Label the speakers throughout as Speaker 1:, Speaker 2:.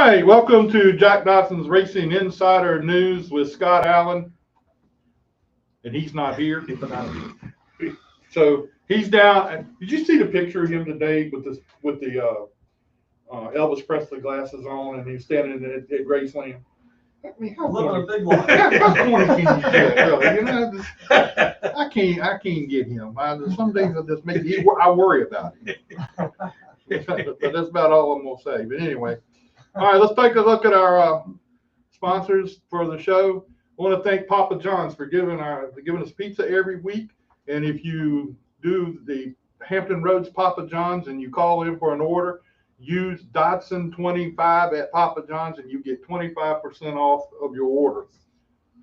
Speaker 1: right, welcome to Jack Dodson's Racing Insider News with Scott Allen, and he's not here. So he's down. Did you see the picture of him today with the Elvis Presley glasses on, and he's standing at Graceland? I mean, how corny can you get, really? You know, I can't get him. Some days I just I worry about him. But that's about all I'm gonna say. But anyway, all right, let's take a look at our sponsors for the show. I want to thank Papa John's for giving us pizza every week. And if you do the Hampton Roads Papa John's and you call in for an order, use Dodson25 at Papa John's and you get 25% off of your order.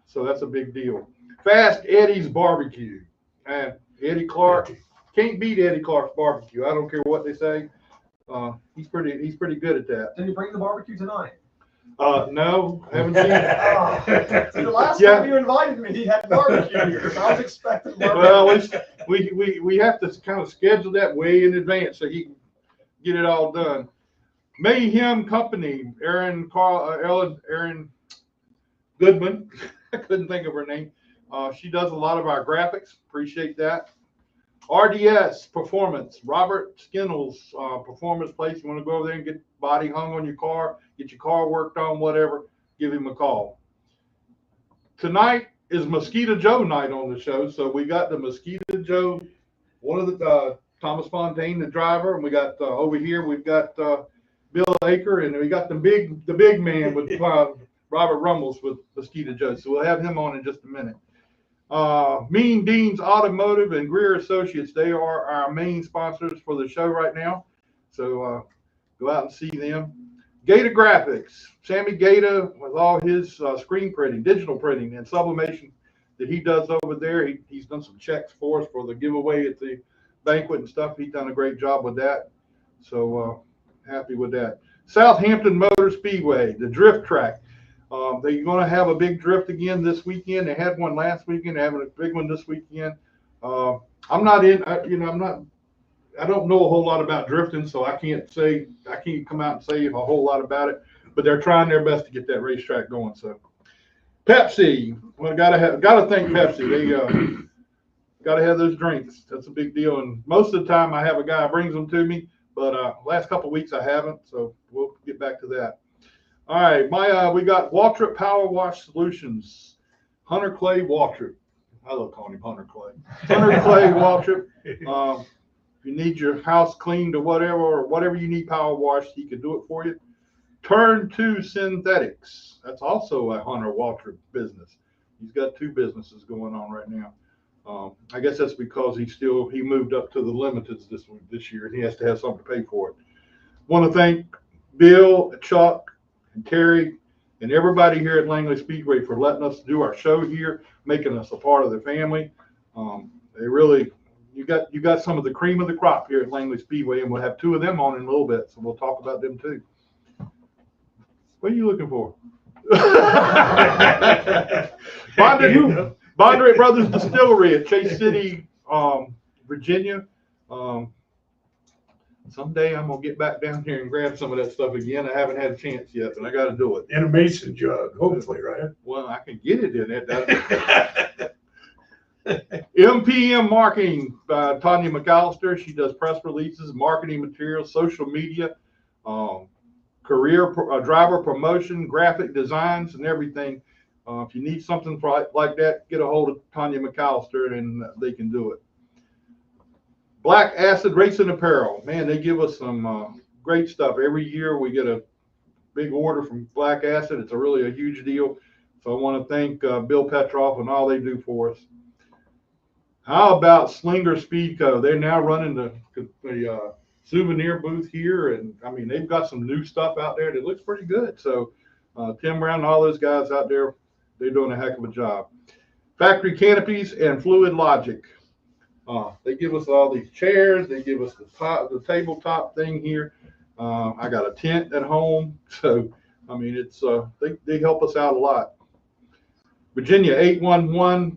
Speaker 1: So that's a big deal. Fast Eddie's Barbecue. And Eddie Clark, can't beat Eddie Clark's barbecue. I don't care what they say. He's pretty good at that.
Speaker 2: Did you bring the barbecue tonight?
Speaker 1: No, I haven't seen it.
Speaker 2: See, the last time you invited me, he had barbecue here, so I was expecting barbecue.
Speaker 1: Well, we have to kind of schedule that way in advance so he can get it all done. Mayhem Company, Erin Goodman. I couldn't think of her name. She does a lot of our graphics. Appreciate that. RDS Performance, Robert Skinnell's performance place. You want to go over there and get body hung on your car, get your car worked on, whatever, give him a call. Tonight is Mosquito Joe night on the show. So we got the Mosquito Joe, one of the Thomas Fontaine, the driver, and we got over here we've got Bill EAKER, and we got the big man with Robert Rummels with Mosquito Joe. So we'll have him on in just a minute. Mean Dean's Automotive and Grier Associates, they are our main sponsors for the show right now. So go out and see them. Gator Graphics, Sammy Gator with all his screen printing, digital printing, and sublimation that he does over there. He's done some checks for us for the giveaway at the banquet and stuff. He's done a great job with that. So happy with that. Southampton Motor Speedway, the drift track. They're going to have a big drift again this weekend. They had one last weekend. They're having a big one this weekend. I don't know a whole lot about drifting, so I can't come out and say a whole lot about it. But they're trying their best to get that racetrack going. So, Pepsi, well, gotta thank Pepsi. They gotta have those drinks. That's a big deal. And most of the time, I have a guy brings them to me. But last couple of weeks I haven't, so we'll get back to that. All right, we got Waltrip Power Wash Solutions, Hunter Clay Waltrip. I love calling him Hunter Clay. Hunter Clay Waltrip. If you need your house cleaned or whatever you need power washed, he can do it for you. Turn 2 Synthetics. That's also a Hunter Waltrip business. He's got 2 businesses going on right now. I guess that's because he moved up to the limiteds this year, and he has to have something to pay for it. Want to thank Bill, Chuck, and Terry, and everybody here at Langley Speedway for letting us do our show here, making us a part of their family. You got some of the cream of the crop here at Langley Speedway, and we'll have 2 of them on in a little bit, so we'll talk about them too. What are you looking for? Bondurant Brothers Distillery at Chase City, Virginia. Someday I'm going to get back down here and grab some of that stuff again. I haven't had a chance yet, but I got to do it.
Speaker 3: In a mason jug, hopefully, right?
Speaker 1: Well, I can get it in it. MPM Marketing by Tanya McAllister. She does press releases, marketing materials, social media, career driver promotion, graphic designs, and everything. If you need something like that, get a hold of Tanya McAllister, and they can do it. Black Acid Racing Apparel. Man, they give us some great stuff. Every year we get a big order from Black Acid. It's really a huge deal. So I want to thank Bill Petroff and all they do for us. How about Slinger Speed Co? They're now running the souvenir booth here. And, I mean, they've got some new stuff out there that looks pretty good. So Tim Brown and all those guys out there, they're doing a heck of a job. Factory Canopies and Fluid Logic. They give us all these chairs. They give us the tabletop thing here. I got a tent at home. So, I mean, it's they help us out a lot. Virginia 811,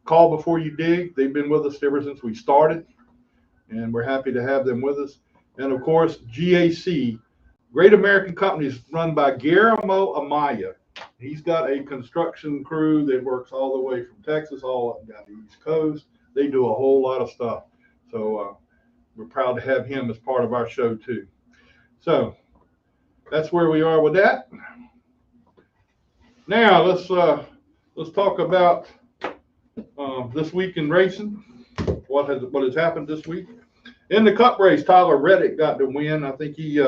Speaker 1: call before you dig. They've been with us ever since we started, and we're happy to have them with us. And, of course, GAC, Great American Company is run by Guillermo Amaya. He's got a construction crew that works all the way from Texas all up and down the East Coast. They do a whole lot of stuff. So we're proud to have him as part of our show too. So that's where we are with that. Now let's talk about this week in racing. What has happened this week? In the Cup race, Tyler Reddick got the win. I think he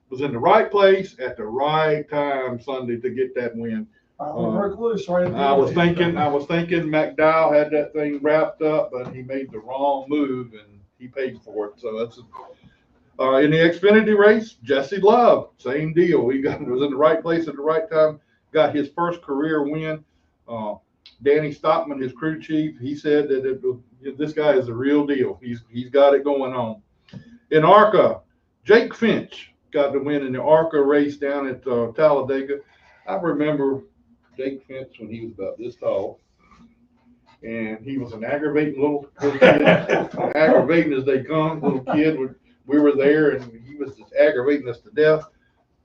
Speaker 1: was in the right place at the right time Sunday to get that win.
Speaker 2: Broke loose right at the
Speaker 1: I was
Speaker 2: end.
Speaker 1: thinking McDowell had that thing wrapped up, but he made the wrong move and he paid for it. So that's in the Xfinity race. Jesse Love, same deal. Was in the right place at the right time. Got his first career win. Danny Stockman, his crew chief, he said that this guy is the real deal. He's got it going on. In ARCA, Jake Finch got the win in the ARCA race down at Talladega. I remember Jake Finch when he was about this tall, and he was an aggravating little kid, aggravating as they come, little kid. We were there, and he was just aggravating us to death.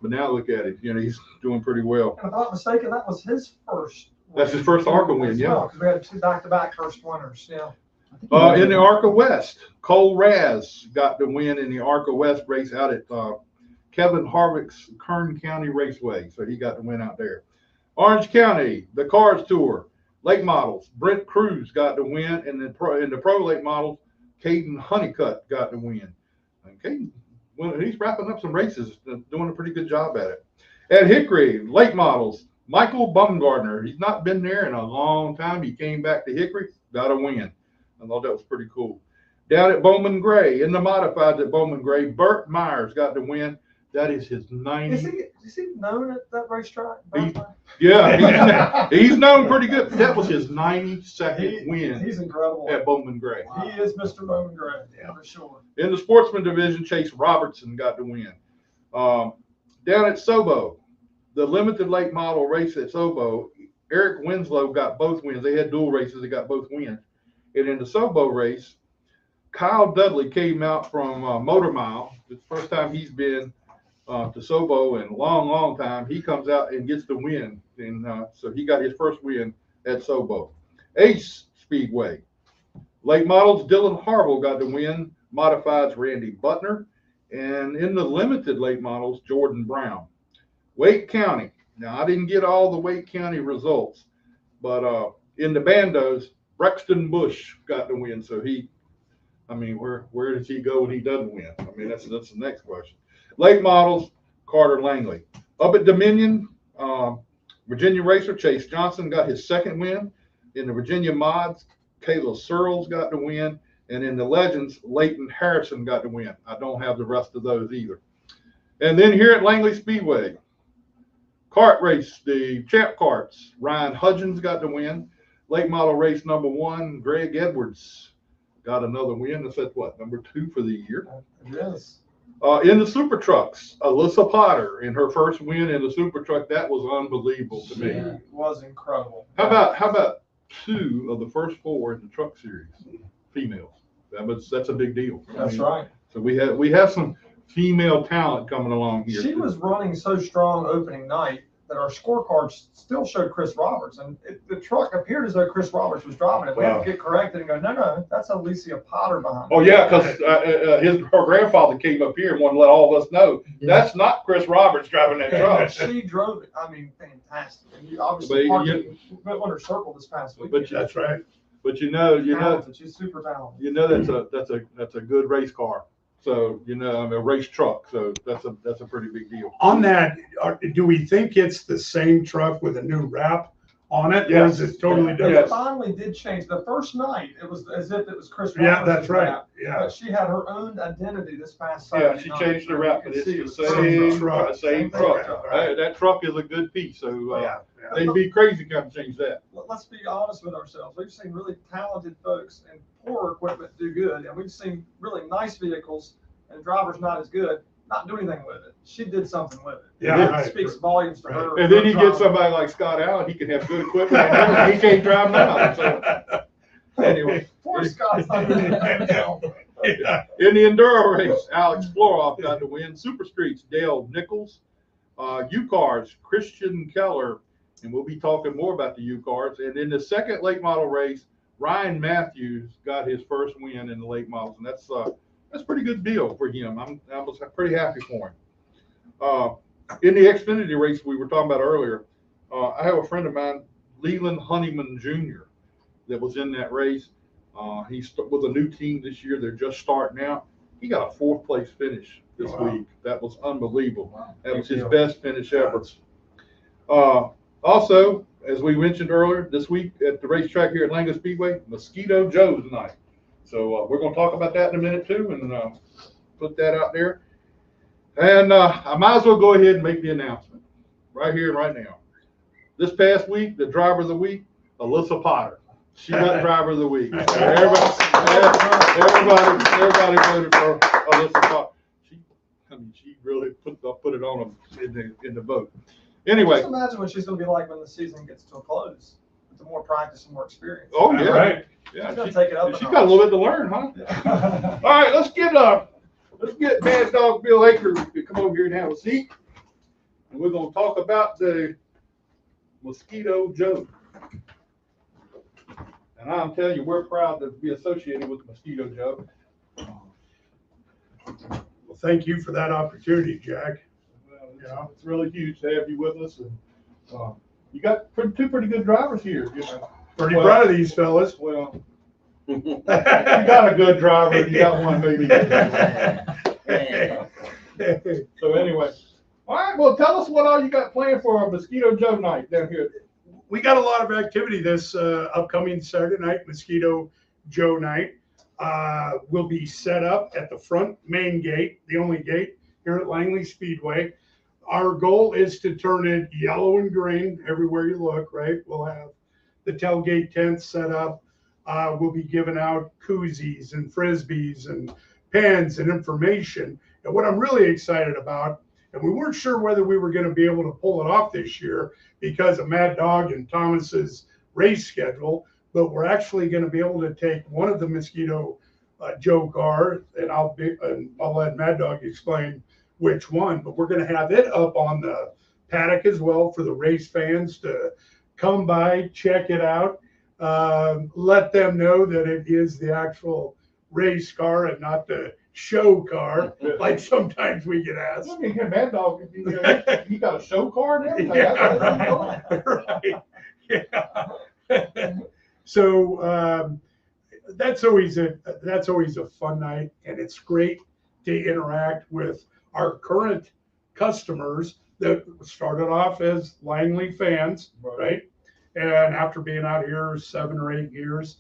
Speaker 1: But now look at him. He's doing pretty well.
Speaker 2: If I'm not mistaken, that was his first.
Speaker 1: That's his first ARCA win, yeah.
Speaker 2: Because we had 2 back-to-back first winners, yeah.
Speaker 1: In the ARCA West, Cole Raz got the win in the ARCA West race out at Kevin Harvick's Kern County Raceway. So he got the win out there. Orange County, the Cars Tour, Late Models, Brent Cruz got the win. And in the Pro Late Models, Caden Honeycutt got the win. And Caden, well, he's wrapping up some races, doing a pretty good job at it. At Hickory, Late Models, Michael Bumgardner, he's not been there in a long time. He came back to Hickory, got a win. I thought that was pretty cool. Down at Bowman Gray, in the modifieds at Bowman Gray, Burt Myers got the win. That is his 90th.
Speaker 2: Is he known at that racetrack?
Speaker 1: Yeah, he's known pretty good. That was his 92nd win.
Speaker 2: He's incredible.
Speaker 1: At Bowman Gray.
Speaker 2: Wow. He is Mr. Bowman Gray, yeah, for sure.
Speaker 1: In the sportsman division, Chase Robertson got the win. Down at Sobo, the limited late model race at Sobo, Eric Winslow got both wins. They had dual races. They got both wins. And in the Sobo race, Kyle Dudley came out from Motor Mile. It's the first time he's been to Sobo in a long, long time. He comes out and gets the win. And so he got his first win at Sobo. Ace Speedway. Late models, Dylan Harville got the win. Modifieds, Randy Butner. And in the limited late models, Jordan Brown. Wake County. Now, I didn't get all the Wake County results, but in the Bandos, Brexton Bush got the win. So where does he go when he doesn't win? I mean, that's the next question. Late models, Carter Langley. Up at Dominion, Virginia racer Chase Johnson got his second win. In the Virginia mods, Kayla Searles got the win. And in the Legends, Leighton Harrison got the win. I don't have the rest of those either. And then here at Langley Speedway, kart race, the champ karts, Ryan Hudgens got the win. Late model race number 1, Greg Edwards got another win. That's at what, number 2 for the year?
Speaker 2: Yes.
Speaker 1: In the super trucks, Alyssa Potter in her first win in the super truck. That was unbelievable to me.
Speaker 2: It was incredible.
Speaker 1: How about 2 of the first 4 in the truck series, females? That's a big deal.
Speaker 2: That's right.
Speaker 1: So we have some female talent coming along here.
Speaker 2: She was running so strong opening night that our scorecards still showed Chris Roberts, and the truck appeared as though Chris Roberts was driving it. We had to get corrected and go, no, that's Alicia Potter behind.
Speaker 1: Oh yeah, because her grandfather came up here and wanted to let all of us know that's not Chris Roberts driving that truck.
Speaker 2: She drove it. I mean, fantastic. And you obviously won her circle this past week.
Speaker 3: That's right.
Speaker 1: But she's
Speaker 2: super talented.
Speaker 1: That's a good race car. So a race truck. So that's a pretty big deal.
Speaker 3: On that, do we think it's the same truck with a new wrap on it?
Speaker 1: Yes.
Speaker 3: Or is it totally different?
Speaker 2: It finally did change. The first night, it was as if it was Chris Roberts.
Speaker 3: Yeah, that's right.
Speaker 2: Wrap,
Speaker 3: yeah.
Speaker 2: But she had her own identity this past Saturday.
Speaker 1: Yeah, she changed the wrap, but it's the
Speaker 3: same truck.
Speaker 1: Same truck.
Speaker 3: Right.
Speaker 1: That truck is a good piece. So
Speaker 3: Yeah.
Speaker 1: they'd be crazy to come change that.
Speaker 2: Let's be honest with ourselves. We've seen really talented folks and poor equipment do good, and we've seen really nice vehicles and drivers not as good not do anything with it. She did something with it.
Speaker 3: Yeah,
Speaker 2: it speaks volumes to her.
Speaker 1: And then you get somebody like Scott Allen. He can have good equipment, and he can't drive now. So anyway,
Speaker 2: poor Scott's not doing that.
Speaker 3: Yeah.
Speaker 1: In the Enduro race, Alex Floroff got the win. Super Streets, Dale Nichols. UCAR'S, Christian Keller, and we'll be talking more about the UCAR'S. And in the second late model race, Ryan Matthews got his first win in the late models, and that's a pretty good deal for him. I was pretty happy for him. In the Xfinity race we were talking about earlier, I have a friend of mine, Leland Honeyman Jr., that was in that race. He's with a new team this year. They're just starting out. He got a 4th place finish this week. That was unbelievable.
Speaker 2: Wow.
Speaker 1: That was his best finish ever. Also, as we mentioned earlier, this week at the racetrack here at Langley Speedway, Mosquito Joe's night. So we're going to talk about that in a minute too, and put that out there. And I might as well go ahead and make the announcement right here and right now. This past week, the driver of the week, Alyssa Potter. She got driver of the week. Everybody voted for Alyssa Potter. She really put it on them in the vote. Anyway.
Speaker 2: Just imagine what she's going to be like when the season gets to a close. With more practice and more experience.
Speaker 1: Oh yeah,
Speaker 3: right.
Speaker 1: Yeah,
Speaker 2: she's gonna take it up.
Speaker 1: She's got a little bit to learn, huh?
Speaker 2: Yeah.
Speaker 1: All right, let's get Mad Dog Bill EAKER to come over here and have a seat, and we're gonna talk about the Mosquito Joe. And I'm telling you, we're proud to be associated with Mosquito Joe.
Speaker 3: Well, thank you for that opportunity, Jack.
Speaker 1: Well, it's really huge to have you with us, and you got two pretty good drivers here. You know,
Speaker 3: Pretty proud of these fellas.
Speaker 1: well, you got a good driver, and you got one maybe. So anyway, all right. Well, tell us what all you got planned for our Mosquito Joe night down here.
Speaker 3: We got a lot of activity this upcoming Saturday night, Mosquito Joe night. Will be set up at the front main gate, the only gate here at Langley Speedway. Our goal is to turn it yellow and green everywhere you look, right? We'll have the tailgate tents set up. We'll be giving out koozies and frisbees and pens and information. And what I'm really excited about, and we weren't sure whether we were going to be able to pull it off this year because of Mad Dog and Thomas's race schedule, but we're actually going to be able to take one of the Mosquito Joe cars, and I'll let Mad Dog explain which one, but we're going to have it up on the paddock as well for the race fans to come by, check it out, let them know that it is the actual race car and not the show car, like sometimes we get asked.
Speaker 1: Look at him, Mad Dog. He got a show car now?
Speaker 3: Yeah, right. Yeah. So that's always a fun night, and it's great to interact with our current customers that started off as Langley fans, right? And after being out here 7 or 8 years,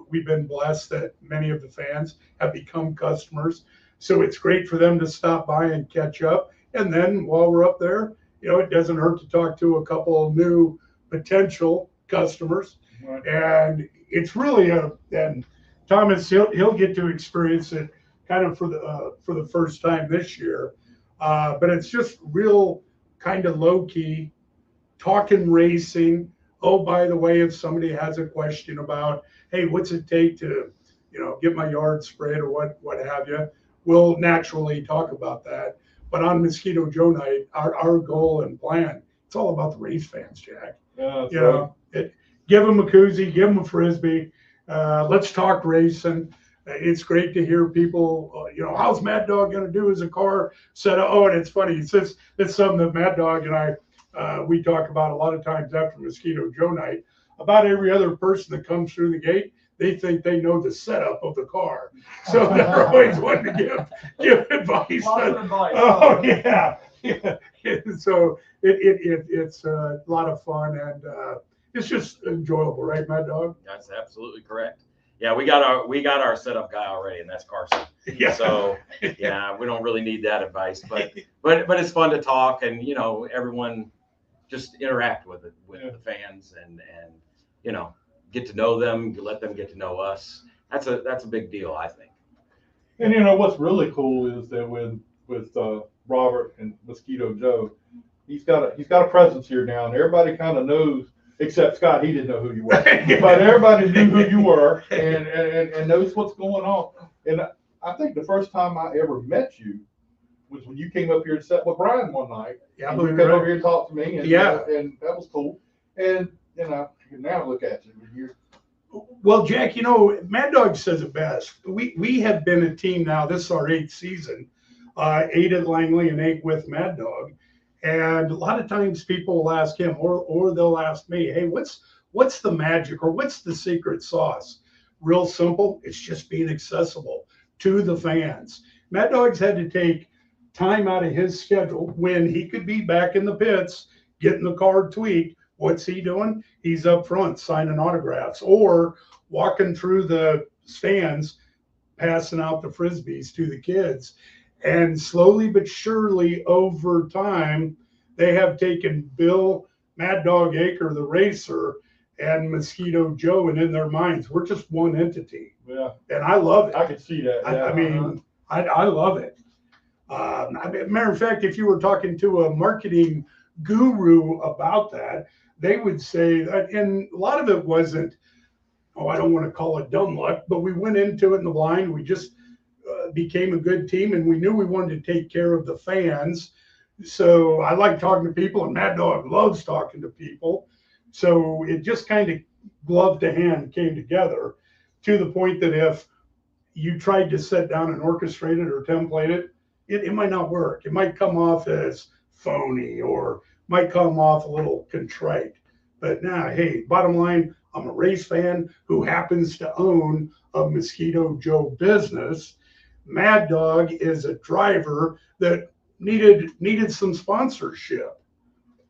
Speaker 3: we've been blessed that many of the fans have become customers. So it's great for them to stop by and catch up. And then while we're up there, it doesn't hurt to talk to a couple of new potential customers. Right. And it's really and Thomas, he'll get to experience it kind of for the first time this year. But it's just real kind of low key, talking racing. Oh, by the way, if somebody has a question about, hey, what's it take to, get my yard sprayed or what have you, we'll naturally talk about that. But on Mosquito Joe night, our goal and plan, it's all about the race fans, Jack. Give them a koozie, give them a frisbee. Let's talk racing. It's great to hear people, how's Mad Dog going to do as a car set up? Oh, and it's funny. It's something that Mad Dog and I, we talk about a lot of times after Mosquito Joe night. About every other person that comes through the gate, they think they know the setup of the car. So they're always wanting to give advice.
Speaker 2: Lots of advice.
Speaker 3: Oh, yeah. So it's a lot of fun, and it's just enjoyable, right, Mad Dog?
Speaker 4: That's absolutely correct. Yeah, we got our setup guy already, and that's Carson.
Speaker 3: Yeah.
Speaker 4: So yeah, we don't really need that advice, but it's fun to talk, and everyone just interact with the fans and get to know them, let them get to know us. That's a big deal, I think.
Speaker 1: And what's really cool is that with Robert and Mosquito Joe, he's got a presence here now, and everybody kind of knows. Except Scott, he didn't know who you were, but everybody knew who you were and knows what's going on. And I think the first time I ever met you was when you came up here and sat with Brian one night.
Speaker 3: Yeah,
Speaker 1: and you came over here and talked to me, and
Speaker 3: Yeah.
Speaker 1: and that was cool. And now look at you. You're,
Speaker 3: Well, Jack, Mad Dog says it best. We have been a team now. This is our 8th season, 8 at Langley and 8 with Mad Dog. And a lot of times people will ask him, or they'll ask me, hey, what's the magic, or what's the secret sauce? Real simple. It's just being accessible to the fans. Mad Dog's had to take time out of his schedule when he could be back in the pits, getting the car tweaked. What's he doing? He's up front signing autographs or walking through the stands, passing out the Frisbees to the kids. And slowly but surely over time, they have taken Bill Mad Dog EAKER, the racer, and Mosquito Joe, and in their minds, we're just one entity.
Speaker 1: yeah,
Speaker 3: And I love it.
Speaker 1: I could see that. Yeah.
Speaker 3: I mean, I love it. Matter of fact, if you were talking to a marketing guru about that, they would say that, and a lot of it wasn't, I don't want to call it dumb luck, but we went into it in the blind. We just became a good team, and we knew we wanted to take care of the fans. So I like talking to people, and Mad Dog loves talking to people. So it just kind of glove to hand came together to the point that if you tried to sit down and orchestrate it or template it, it might not work. It might come off as phony or might come off a little contrite. But hey, bottom line, I'm a race fan who happens to own a Mosquito Joe business. Mad Dog is a driver that needed some sponsorship.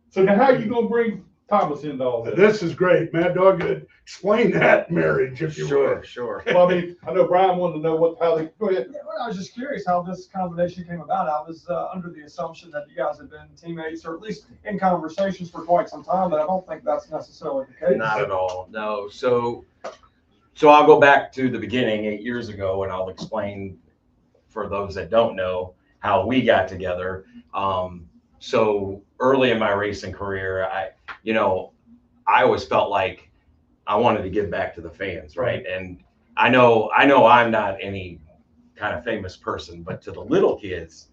Speaker 1: So now how are you going to bring Thomas into all this?
Speaker 3: This is great. Mad Dog, explain that marriage, if you will.
Speaker 4: Sure.
Speaker 1: Well, I mean, I know Brian wanted to know how they, go ahead.
Speaker 2: Yeah, well, I was just curious how this combination came about. I was under the assumption that you guys had been teammates, or at least in conversations for quite some time, but I don't think that's necessarily the case.
Speaker 4: Not at all. No. So I'll go back to the beginning 8 years ago, and I'll explain for those that don't know how we got together. So early in my racing career, I always felt like I wanted to give back to the fans, right? And I know I'm not any kind of famous person, but to the little kids,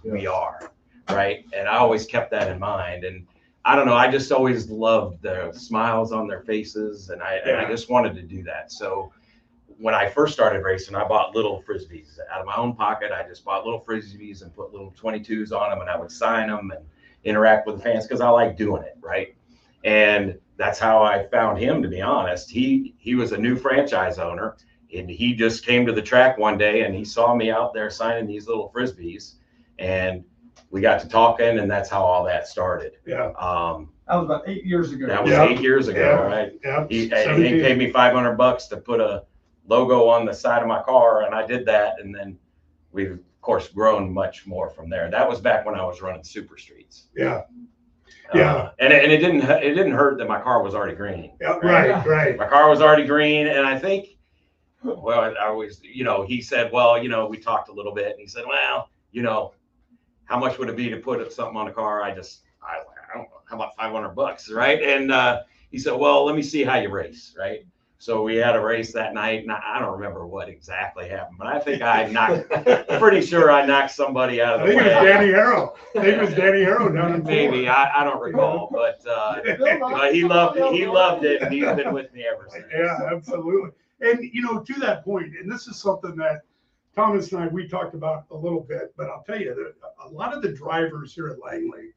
Speaker 4: we are, right? And I always kept that in mind. And I don't know, I just always loved the smiles on their faces, and I just wanted to do that. So when I first started racing, I bought little Frisbees out of my own pocket. I just bought little Frisbees and put little 22s on them, and I would sign them and interact with the fans because I like doing it, right? And that's how I found him, to be honest. He was a new franchise owner, and he just came to the track one day and he saw me out there signing these little Frisbees, and we got to talking, and that's how all that started.
Speaker 3: Yeah.
Speaker 2: That was about 8 years ago.
Speaker 4: That was 8 years ago, right?
Speaker 3: Yeah.
Speaker 4: He paid me $500 to put a logo on the side of my car, and I did that, and then we've of course grown much more from there. That was back when I was running super streets.
Speaker 3: Yeah.
Speaker 4: And it didn't hurt that my car was already green.
Speaker 3: Yeah. Right.
Speaker 4: My car was already green, and I think, well, I always, he said, well, we talked a little bit, and he said, well, how much would it be to put something on a car? I don't know, how about $500, right? And he said, well, let me see how you race, right? So we had a race that night, and I don't remember what exactly happened, but I think pretty sure I knocked somebody out of the way.
Speaker 3: I think it was Danny Harrow down in
Speaker 4: Maybe, I don't recall, but he loved it, and he's been with me ever since.
Speaker 3: Yeah, absolutely. And, to that point, and this is something that Thomas and we talked about a little bit, but I'll tell you that a lot of the drivers here at Langley,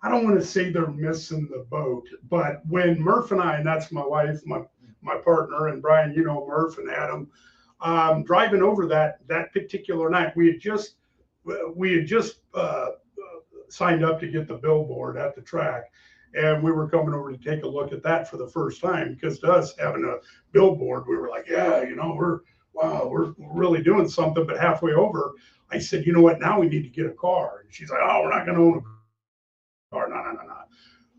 Speaker 3: I don't want to say they're missing the boat, but when Murph and I, and that's my wife, my partner, and Brian, Murph and Adam, driving over that particular night, we had just signed up to get the billboard at the track, and we were coming over to take a look at that for the first time, because to us having a billboard, we were like, yeah, we're really doing something. But halfway over, I said, you know what, now we need to get a car. And she's like, oh, we're not going to own a car. No.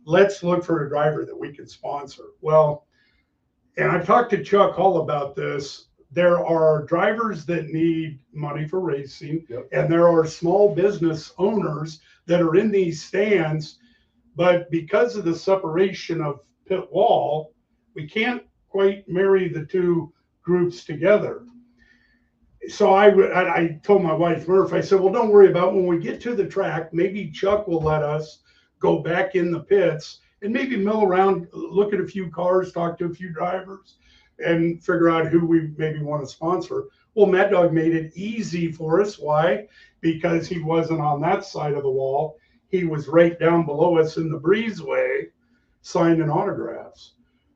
Speaker 3: Let's look for a driver that we can sponsor. Well, and I've talked to Chuck all about this. There are drivers that need money for racing, and there are small business owners that are in these stands, but because of the separation of pit wall, we can't quite marry the two groups together. So I told my wife, Murph, I said, well, don't worry about when we get to the track, maybe Chuck will let us go back in the pits and maybe mill around, look at a few cars, talk to a few drivers, and figure out who we maybe want to sponsor. Well, Mad Dog made it easy for us. Why? Because he wasn't on that side of the wall. He was right down below us in the breezeway signing autographs.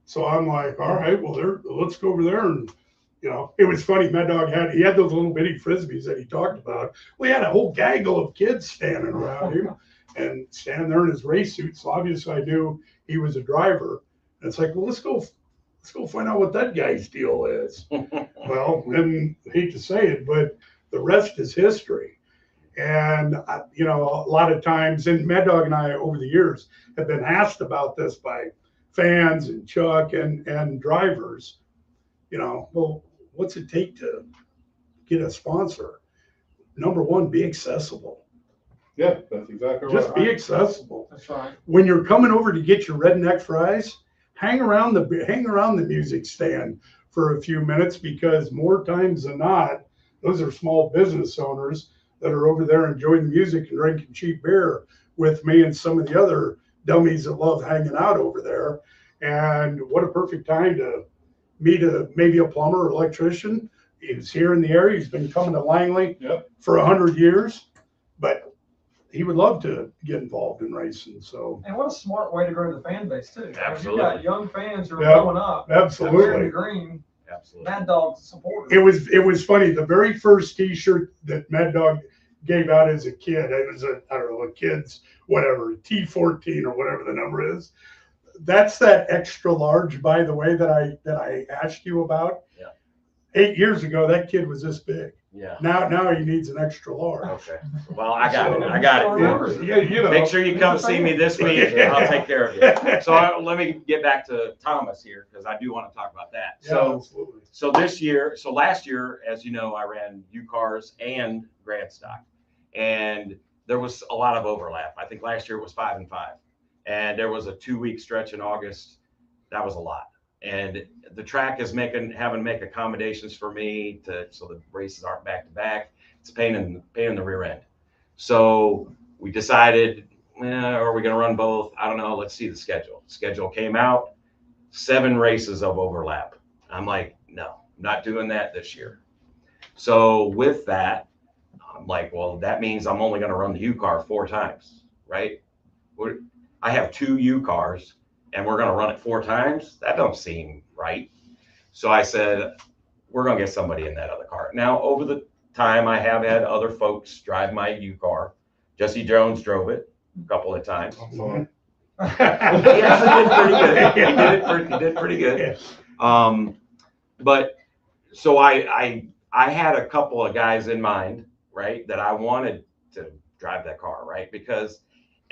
Speaker 3: So I'm like, all right, well, let's go over there. And, you know, it was funny. Mad Dog had those little bitty Frisbees that he talked about. We had a whole gaggle of kids standing around him and standing there in his race suit. So obviously I knew he was a driver. And it's like, well, let's go find out what that guy's deal is. Well, and I hate to say it, but the rest is history. And, you know, a lot of times, and Mad Dog and I over the years have been asked about this by fans and Chuck and drivers, you know, well, what's it take to get a sponsor? Number one, be accessible.
Speaker 1: Yeah, that's exactly right.
Speaker 3: Just be accessible.
Speaker 2: That's right.
Speaker 3: When you're coming over to get your redneck fries, hang around the music stand for a few minutes, because more times than not, those are small business owners that are over there enjoying the music and drinking cheap beer with me and some of the other dummies that love hanging out over there. And what a perfect time to meet maybe a plumber or electrician. He's here in the area. He's been coming to Langley for 100 years, but he would love to get involved in racing. So,
Speaker 2: and what a smart way to grow the fan base too.
Speaker 4: Absolutely.
Speaker 2: You've got young fans who are growing up.
Speaker 3: Absolutely.
Speaker 2: The green.
Speaker 4: Absolutely.
Speaker 2: Mad Dog's supporters.
Speaker 3: It was funny. The very first T-shirt that Mad Dog gave out as a kid, it was a kid's whatever, T14 or whatever the number is. That's that extra large, by the way, that I asked you about.
Speaker 4: Yeah.
Speaker 3: 8 years ago, that kid was this big.
Speaker 4: Yeah.
Speaker 3: Now he needs an extra large.
Speaker 4: Okay. Well, I got it.
Speaker 3: Yeah, you know.
Speaker 4: Make sure you come see me this week. I'll take care of you. So let me get back to Thomas here, because I do want to talk about that.
Speaker 3: Yeah, absolutely.
Speaker 4: So last year, as you know, I ran UCAR'S and Grand Stock, and there was a lot of overlap. I think last year it was 5 and 5, and there was a 2-week stretch in August. That was a lot. And the track is having to make accommodations for me so the races aren't back to back. It's a pain in the rear end. So we decided, are we going to run both? I don't know. Let's see the schedule. The schedule came out, 7 races of overlap. I'm like, no, I'm not doing that this year. So with that, I'm like, well, that means I'm only going to run the UCAR 4 times, right? I have 2 UCARs. And we're going to run it 4 times? That don't seem right. So I said, we're going to get somebody in that other car. Now, over the time, I have had other folks drive my UCAR. Jesse Jones drove it a couple of times.
Speaker 1: I'm sorry.
Speaker 4: He actually did pretty good. But so I had a couple of guys in mind, right, that I wanted to drive that car, right?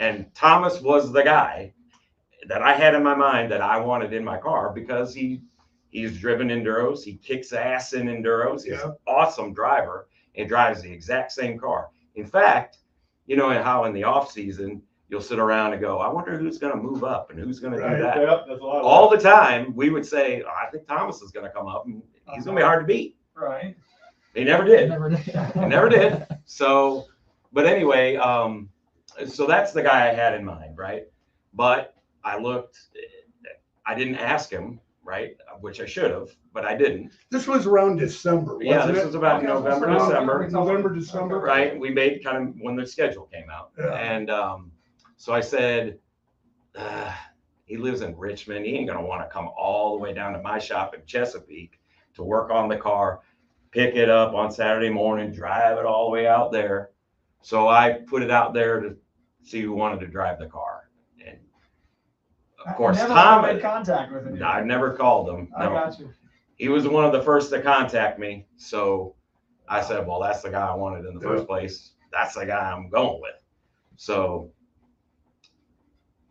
Speaker 4: And Thomas was the guy that I had in my mind that I wanted in my car, because he's driven enduros. He kicks ass in enduros. He's an awesome driver and drives the exact same car. In fact, you know how in the off season, you'll sit around and go, I wonder who's going to move up and who's going to do that.
Speaker 1: Yep, that's a lot
Speaker 4: All the time we would say, I think Thomas is going to come up and he's going to be hard to beat.
Speaker 2: Right.
Speaker 4: He never did.
Speaker 2: He
Speaker 4: never did. So, but anyway, so that's the guy I had in mind, right? But I didn't ask him, right? Which I should have, but I didn't.
Speaker 3: This was around December, wasn't
Speaker 4: Yeah, this
Speaker 3: it?
Speaker 4: was about November, December.
Speaker 3: Right.
Speaker 4: We made kind of when the schedule came out.
Speaker 3: Yeah.
Speaker 4: And so I said, he lives in Richmond. He ain't going to want to come all the way down to my shop in Chesapeake to work on the car, pick it up on Saturday morning, drive it all the way out there. So I put it out there to see who wanted to drive the car. Of course, Tom
Speaker 2: made contact with him.
Speaker 4: I never called him.
Speaker 2: I got you.
Speaker 4: He was one of the first to contact me. So I said, well, that's the guy I wanted in the first place. That's the guy I'm going with. So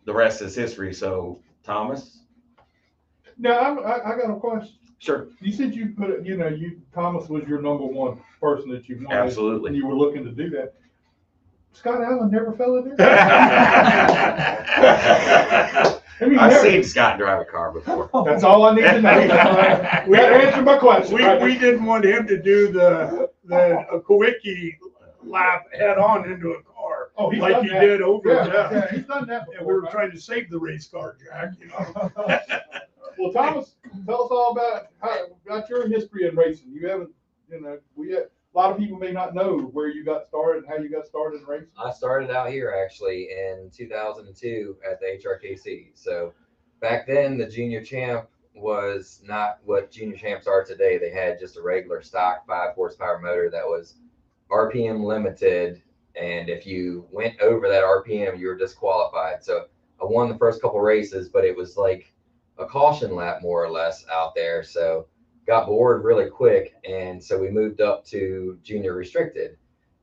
Speaker 4: the rest is history. So Thomas?
Speaker 1: Now, I got a question.
Speaker 4: Sure.
Speaker 1: You said you put it, Thomas was your number 1 person that you wanted.
Speaker 4: Absolutely.
Speaker 1: And you were looking to do that. Scott Allen never fell in there?
Speaker 4: I've seen Scott drive a car before.
Speaker 1: That's all I need to know. We had to answer my question.
Speaker 3: We didn't want him to do a Kowicki lap head on into a car.
Speaker 1: Oh, he's
Speaker 3: like
Speaker 1: done
Speaker 3: he
Speaker 1: that.
Speaker 3: did over.
Speaker 1: Yeah, he's done that
Speaker 3: And
Speaker 1: before.
Speaker 3: we were
Speaker 1: right?
Speaker 3: trying to save the race car, Jack.
Speaker 1: Well, Thomas, tell us all about your history in racing. You haven't, a lot of people may not know where you got started and how you got started in racing.
Speaker 5: I started out here actually in 2002 at the HRKC. So back then, the junior champ was not what junior champs are today. They had just a regular stock 5 horsepower motor that was RPM limited. And if you went over that RPM, you were disqualified. So I won the first couple races, but it was like a caution lap more or less out there. So got bored really quick. And so we moved up to junior restricted.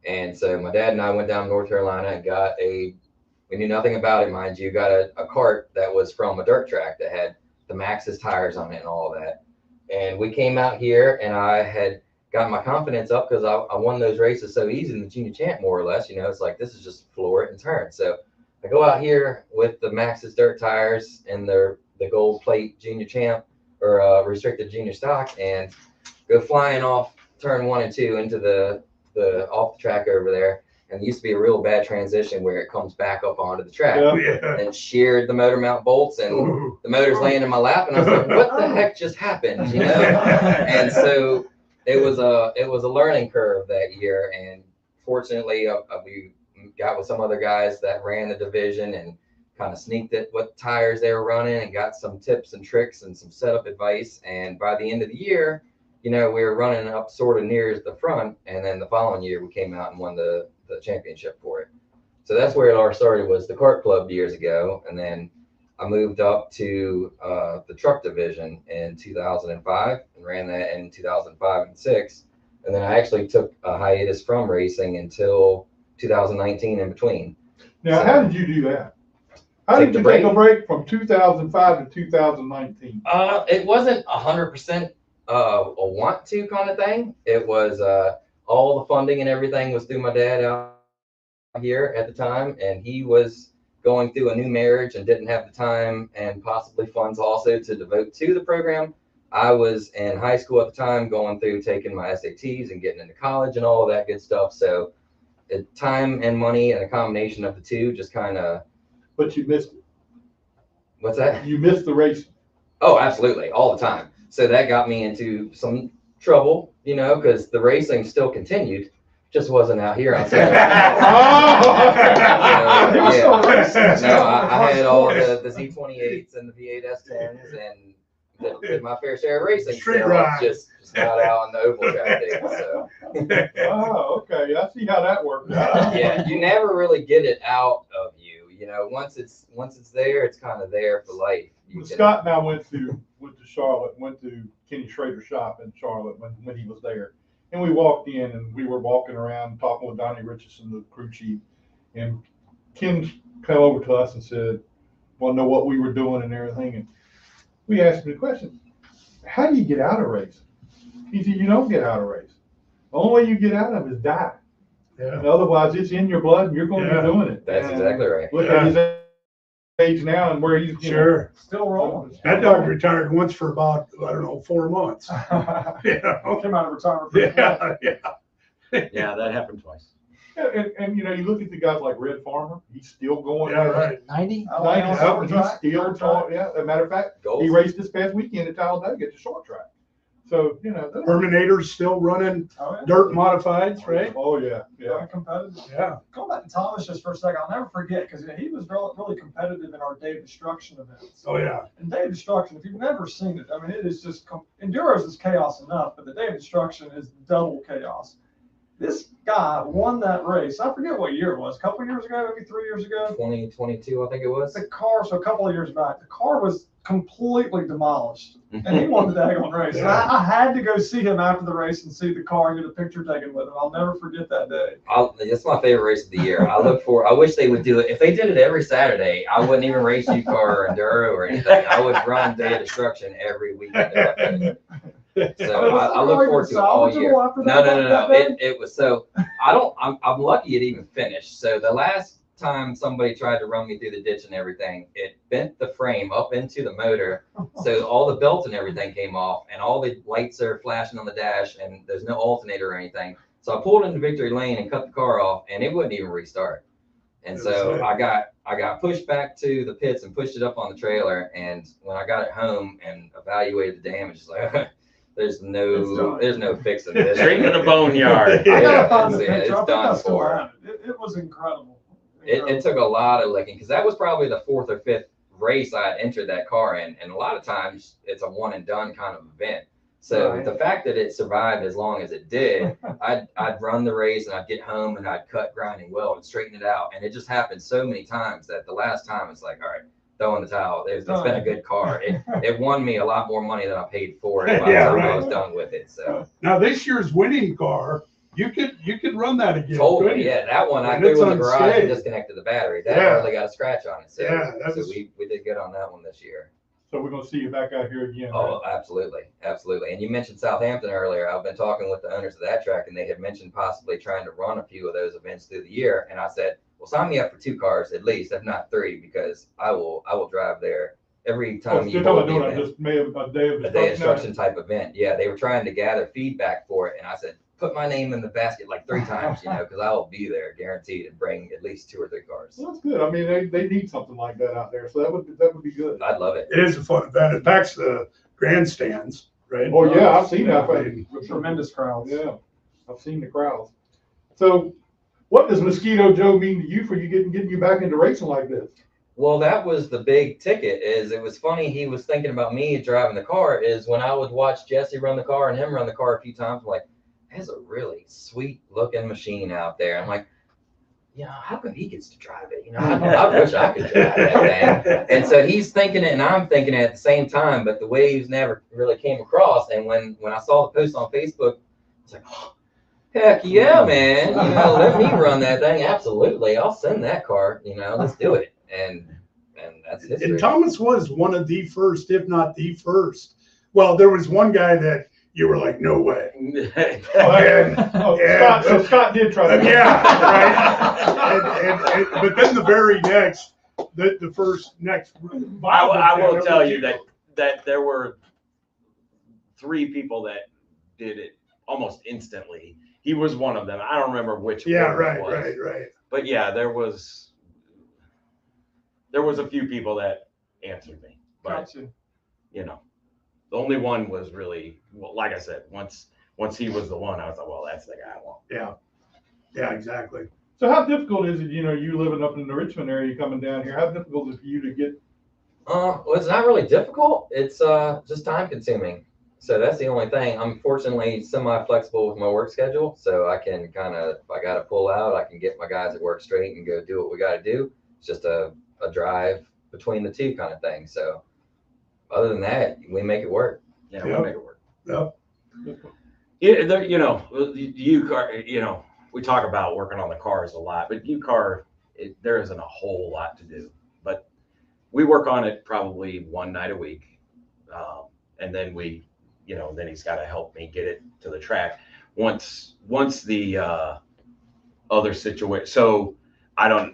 Speaker 5: And so my dad and I went down to North Carolina and we knew nothing about it, mind you, got a cart that was from a dirt track that had the Maxxis tires on it and all that. And we came out here and I had got my confidence up because I won those races so easy in the junior champ, more or less. It's like, this is just floor it and turn. So I go out here with the Maxxis dirt tires and the gold plate junior champ or restricted junior stock and go flying off turn 1 and 2 into the off the track over there. And it used to be a real bad transition where it comes back up onto the track.
Speaker 3: Yeah.
Speaker 5: And sheared the motor mount bolts and the motor's laying in my lap and I was like, what the heck just happened? And so it was a learning curve that year. And fortunately we got with some other guys that ran the division and kind of sneaked at what tires they were running and got some tips and tricks and some setup advice. And by the end of the year, we were running up sort of near the front. And then the following year we came out and won the championship for it. So that's where it all started, was the kart club years ago. And then I moved up to the truck division in 2005 and ran that in 2005 and 6. And then I actually took a hiatus from racing until 2019 in between.
Speaker 1: Now, how did you do that? How did you take a break from 2005 to 2019?
Speaker 5: It wasn't 100% a want to kind of thing. It was all the funding and everything was through my dad out here at the time, and he was going through a new marriage and didn't have the time and possibly funds also to devote to the program. I was in high school at the time, going through taking my SATs and getting into college and all of that good stuff. So time and money and a combination of the two just kind of.
Speaker 1: But you missed it.
Speaker 5: What's that?
Speaker 1: You missed the racing.
Speaker 5: Oh, absolutely, all the time. So that got me into some trouble, because the racing still continued, just wasn't out here on Saturday. I had all the Z28s and the V8 S10s and did my fair share of racing.
Speaker 3: Street
Speaker 5: still,
Speaker 3: ride.
Speaker 5: Just not out on the oval track days. So.
Speaker 1: Oh, okay. I see how that works out.
Speaker 5: Yeah, you never really get it out of you. Once it's there, it's kind of there for life.
Speaker 1: Scott and I went to Charlotte, went to Kenny Schrader's shop in Charlotte when he was there. And we walked in and we were walking around talking with Donnie Richardson, the crew chief. And Ken came over to us and said, want to know what we were doing and everything. And we asked him the question, how do you get out of race? He said, you don't get out of race. The only way you get out of it is die.
Speaker 3: Yeah.
Speaker 1: And otherwise, it's in your blood and you're going to be doing it.
Speaker 5: That's exactly right.
Speaker 1: Look at his age now and where he's
Speaker 3: Sure.
Speaker 2: Still rolling.
Speaker 3: That dog retired once for about, 4 months. Yeah.
Speaker 2: Came out of retirement. pretty quick.
Speaker 3: Yeah.
Speaker 4: Yeah, that happened twice.
Speaker 1: And you look at the guys like Red Farmer, he's still going.
Speaker 3: Yeah, right.
Speaker 6: 90?
Speaker 2: Oh,
Speaker 1: 90
Speaker 2: yeah,
Speaker 1: something,
Speaker 2: short
Speaker 1: he's still
Speaker 2: track, short
Speaker 1: yeah. As a matter of fact,
Speaker 5: Goals.
Speaker 1: he raced this past weekend at Talladega at the short track. So,
Speaker 3: Terminator's still running
Speaker 2: Oh, yeah.
Speaker 3: dirt modifieds, right?
Speaker 1: Oh, yeah, yeah.
Speaker 2: Very competitive.
Speaker 3: Yeah.
Speaker 2: Going back to Thomas just for a second, I'll never forget, because he was really competitive in our Day of Destruction events.
Speaker 3: Oh, yeah.
Speaker 2: And Day of Destruction, if you've never seen it, it is just, Enduros is chaos enough, but the Day of Destruction is double chaos. This guy won that race. I forget what year it was, a couple years ago, maybe 3 years ago.
Speaker 5: 2022, I think it was.
Speaker 2: The car, so a couple of years back, the car was completely demolished, and he won the daggone race. And I had to go see him after the race and see the car and get a picture taken with him. I'll never forget that day.
Speaker 5: It's my favorite race of the year. I wish they would do it. If they did it every Saturday, I wouldn't even race UCAR or Enduro or anything. I would run Day of Destruction every weekend. So I look forward to it all year. No. It was so I'm lucky it even finished. So the last time somebody tried to run me through the ditch and everything, it bent the frame up into the motor. So all the belts and everything came off and all the lights are flashing on the dash and there's no alternator or anything. So I pulled into victory lane and cut the car off, and it wouldn't even restart. And so I got pushed back to the pits and pushed it up on the trailer. And when I got it home and evaluated the damage, it's like there's no fixing this.
Speaker 4: Straight to the boneyard.
Speaker 2: I gotta find the
Speaker 5: Yeah,
Speaker 2: picture. I
Speaker 5: it's
Speaker 2: think I
Speaker 5: done
Speaker 2: still
Speaker 5: for.
Speaker 2: have it. It was incredible.
Speaker 5: It took a lot of licking because that was probably the 4th or 5th race I had entered that car in, and a lot of times it's a one and done kind of event. So
Speaker 2: Right.
Speaker 5: the fact that it survived as long as it did, I'd run the race and I'd get home and I'd cut, grinding weld and straighten it out, and it just happened so many times that the last time it's like, all right, throw in the towel. It's been a good car. It won me a lot more money than I paid for it by the time I was done with it. So
Speaker 3: Now this year's winning car, you could run that again.
Speaker 5: totally,
Speaker 3: couldn't you?
Speaker 5: yeah, that one I
Speaker 3: And
Speaker 5: threw
Speaker 3: it's
Speaker 5: in the garage and
Speaker 3: unscathed.
Speaker 5: disconnected the battery. That
Speaker 3: Yeah.
Speaker 5: hardly got a scratch on it. So,
Speaker 3: Yeah, that
Speaker 5: so
Speaker 3: was-
Speaker 5: we did good on that one this year.
Speaker 1: So we're gonna see you back out here again.
Speaker 5: Oh, absolutely, absolutely. And you mentioned Southampton earlier. I've been talking with the owners of that track, and they had mentioned possibly trying to run a few of those events through the year. And I said, well, sign me up for 2 cars at least, if not 3, because I will drive there every
Speaker 1: Oh,
Speaker 5: time
Speaker 1: so you're
Speaker 5: you hold
Speaker 1: talking
Speaker 5: the
Speaker 1: about
Speaker 5: event.
Speaker 1: just May of a day of
Speaker 5: A day of
Speaker 1: destruction.
Speaker 5: destruction type event. Yeah, they were trying to gather feedback for it, and I said, put my name in the basket like 3 times, because I will be there guaranteed and bring at least 2 or 3 cars.
Speaker 1: Well, that's good. I mean, they need something like that out there, so that would be good.
Speaker 5: I'd love it.
Speaker 3: It is a fun event. It packs the grandstands, right?
Speaker 1: Oh yeah, I've seen that.
Speaker 2: Tremendous crowds.
Speaker 1: Yeah, I've seen the crowds. So, what does Mosquito Joe mean to you for you getting you back into racing like this?
Speaker 5: Well, that was the big ticket. Is it was funny he was thinking about me driving the car. Is when I would watch Jesse run the car and him run the car a few times, I'm like, that's a really sweet looking machine out there. I'm like, how come he gets to drive it? I wish I could drive that thing. And so he's thinking it and I'm thinking it at the same time, but the waves never really came across. And when I saw the post on Facebook, I was like, oh, heck yeah, man. Let me run that thing. Absolutely. I'll send that car, let's do it. And that's history.
Speaker 3: And Thomas was one of the first, if not the first. Well, there was one guy that you were like, no way.
Speaker 1: Scott did try to.
Speaker 3: Yeah, right. But then the very next, the next.
Speaker 4: I will tell you that there were 3 people that did it almost instantly. He was one of them. I don't remember which.
Speaker 3: Yeah,
Speaker 4: one it was.
Speaker 3: right.
Speaker 4: But yeah, there was a few people that answered me, but
Speaker 2: Gotcha.
Speaker 4: the only one was really, well, like I said, once he was the one, I was like, well, that's the guy I want.
Speaker 3: Yeah, exactly.
Speaker 1: So how difficult is it, you living up in the Richmond area, coming down here? How difficult is it for you to get?
Speaker 5: Well, it's not really difficult. It's just time consuming. So that's the only thing. I'm fortunately semi-flexible with my work schedule, so I can kind of, if I got to pull out, I can get my guys at work straight and go do what we got to do. It's just a drive between the 2 kind of thing. So other than that, we make it work.
Speaker 4: Yeah,
Speaker 3: Yep.
Speaker 4: we'll make it work.
Speaker 3: Yep.
Speaker 4: Yeah, the UCAR, we talk about working on the cars a lot, but UCAR, there isn't a whole lot to do. But we work on it probably 1 night a week. And then then he's got to help me get it to the track. Once the other situation, so a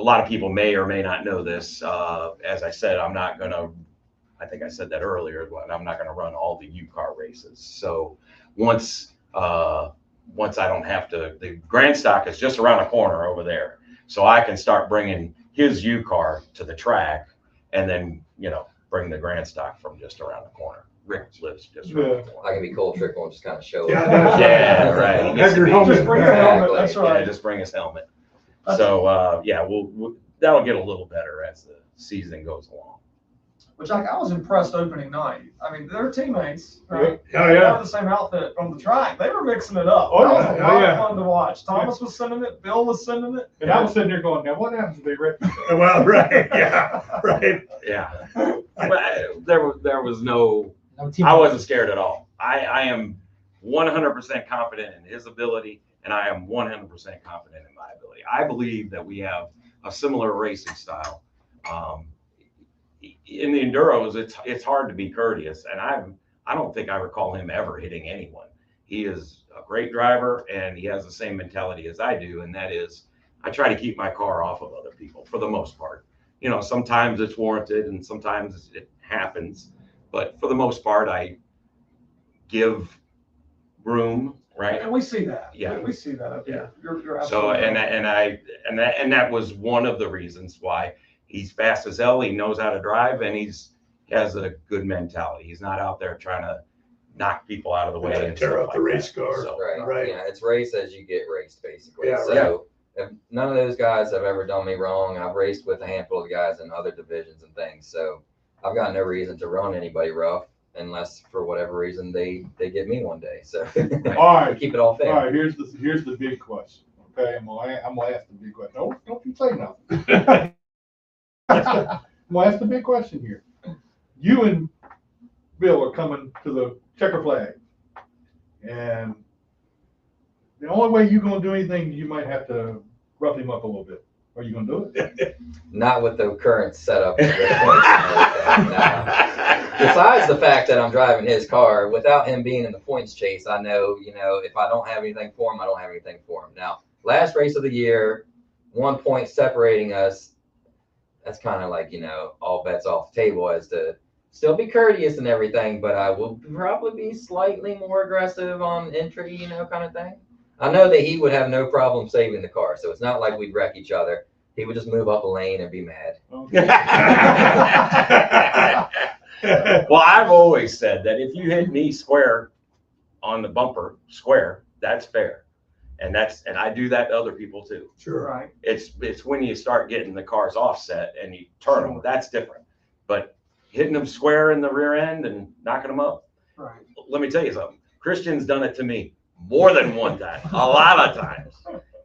Speaker 4: lot of people may or may not know this. As I said, I think I said that earlier, but I'm not going to run all the UCAR races. So once I don't have to, the grand stock is just around the corner over there. So I can start bringing his UCAR to the track and then, bring the grand stock from just around the corner. Rick lives just around the corner.
Speaker 5: I can be cold trickle and just kind of show
Speaker 3: Yeah,
Speaker 5: up.
Speaker 4: Yeah, right.
Speaker 3: Have your helmet.
Speaker 2: Just bring your helmet.
Speaker 5: Exactly.
Speaker 2: That's right.
Speaker 4: Yeah, just bring his helmet. So, we'll that'll get a little better as the season goes along.
Speaker 2: Which I was impressed opening night. I mean, they're teammates, right?
Speaker 3: Yeah,
Speaker 2: They
Speaker 3: yeah.
Speaker 2: were the same outfit from the track. They were mixing it up.
Speaker 1: Oh,
Speaker 2: That was
Speaker 1: yeah,
Speaker 2: a lot
Speaker 3: yeah.
Speaker 2: of fun to watch. Thomas was sending it. Bill was sending it.
Speaker 1: And I was sitting there going, now what happens if they wreck?
Speaker 3: Well, right. Yeah, right.
Speaker 4: Yeah. But there was no, I wasn't scared at all. I am 100% confident in his ability, and I am 100% confident in my ability. I believe that we have a similar racing style. In the enduros, it's hard to be courteous, and I don't think I recall him ever hitting anyone. He is a great driver, and he has the same mentality as I do, and that is, I try to keep my car off of other people for the most part. Sometimes it's warranted, and sometimes it happens, but for the most part, I give room right?
Speaker 2: And we see that.
Speaker 4: Yeah.
Speaker 2: We see that up here. You're
Speaker 4: So,
Speaker 2: absolutely right.
Speaker 4: and that was one of the reasons why he's fast as hell. He knows how to drive, and he has a good mentality. He's not out there trying to knock people out of the way and
Speaker 3: tear
Speaker 4: stuff
Speaker 3: up
Speaker 4: like
Speaker 3: the race
Speaker 4: that.
Speaker 3: car.
Speaker 4: So,
Speaker 5: Right. Yeah, it's race as you get raced, basically.
Speaker 3: Yeah,
Speaker 5: so if none of those guys have ever done me wrong. I've raced with a handful of guys in other divisions and things. So I've got no reason to run anybody rough unless for whatever reason they get me one day. So
Speaker 1: All right.
Speaker 5: keep it all fair.
Speaker 1: All right, here's the big question. Okay, I'm gonna ask the big question. Don't you say nothing. I'm gonna ask the big question here. You and Bill are coming to the checker flag, and the only way you're gonna do anything, you might have to rough him up a little bit. Are you gonna do it?
Speaker 5: Not with the current setup. Of the points and everything, no. Besides the fact that I'm driving his car, without him being in the points chase, I know, if I don't have anything for him, I don't have anything for him. Now, last race of the year, 1 point separating us, that's kind of like, all bets off the table as to still be courteous and everything, but I will probably be slightly more aggressive on entry, kind of thing. I know that he would have no problem saving the car, so it's not like we'd wreck each other. He would just move up a lane and be mad.
Speaker 4: well, I've always said that if you hit me square on the bumper, that's fair. And I do that to other people too.
Speaker 3: Sure.
Speaker 2: Right.
Speaker 4: It's when you start getting the cars offset and you turn them, that's different. But hitting them square in the rear end and knocking them up.
Speaker 2: Right.
Speaker 4: Let me tell you something. Christian's done it to me more than one time, a lot of times.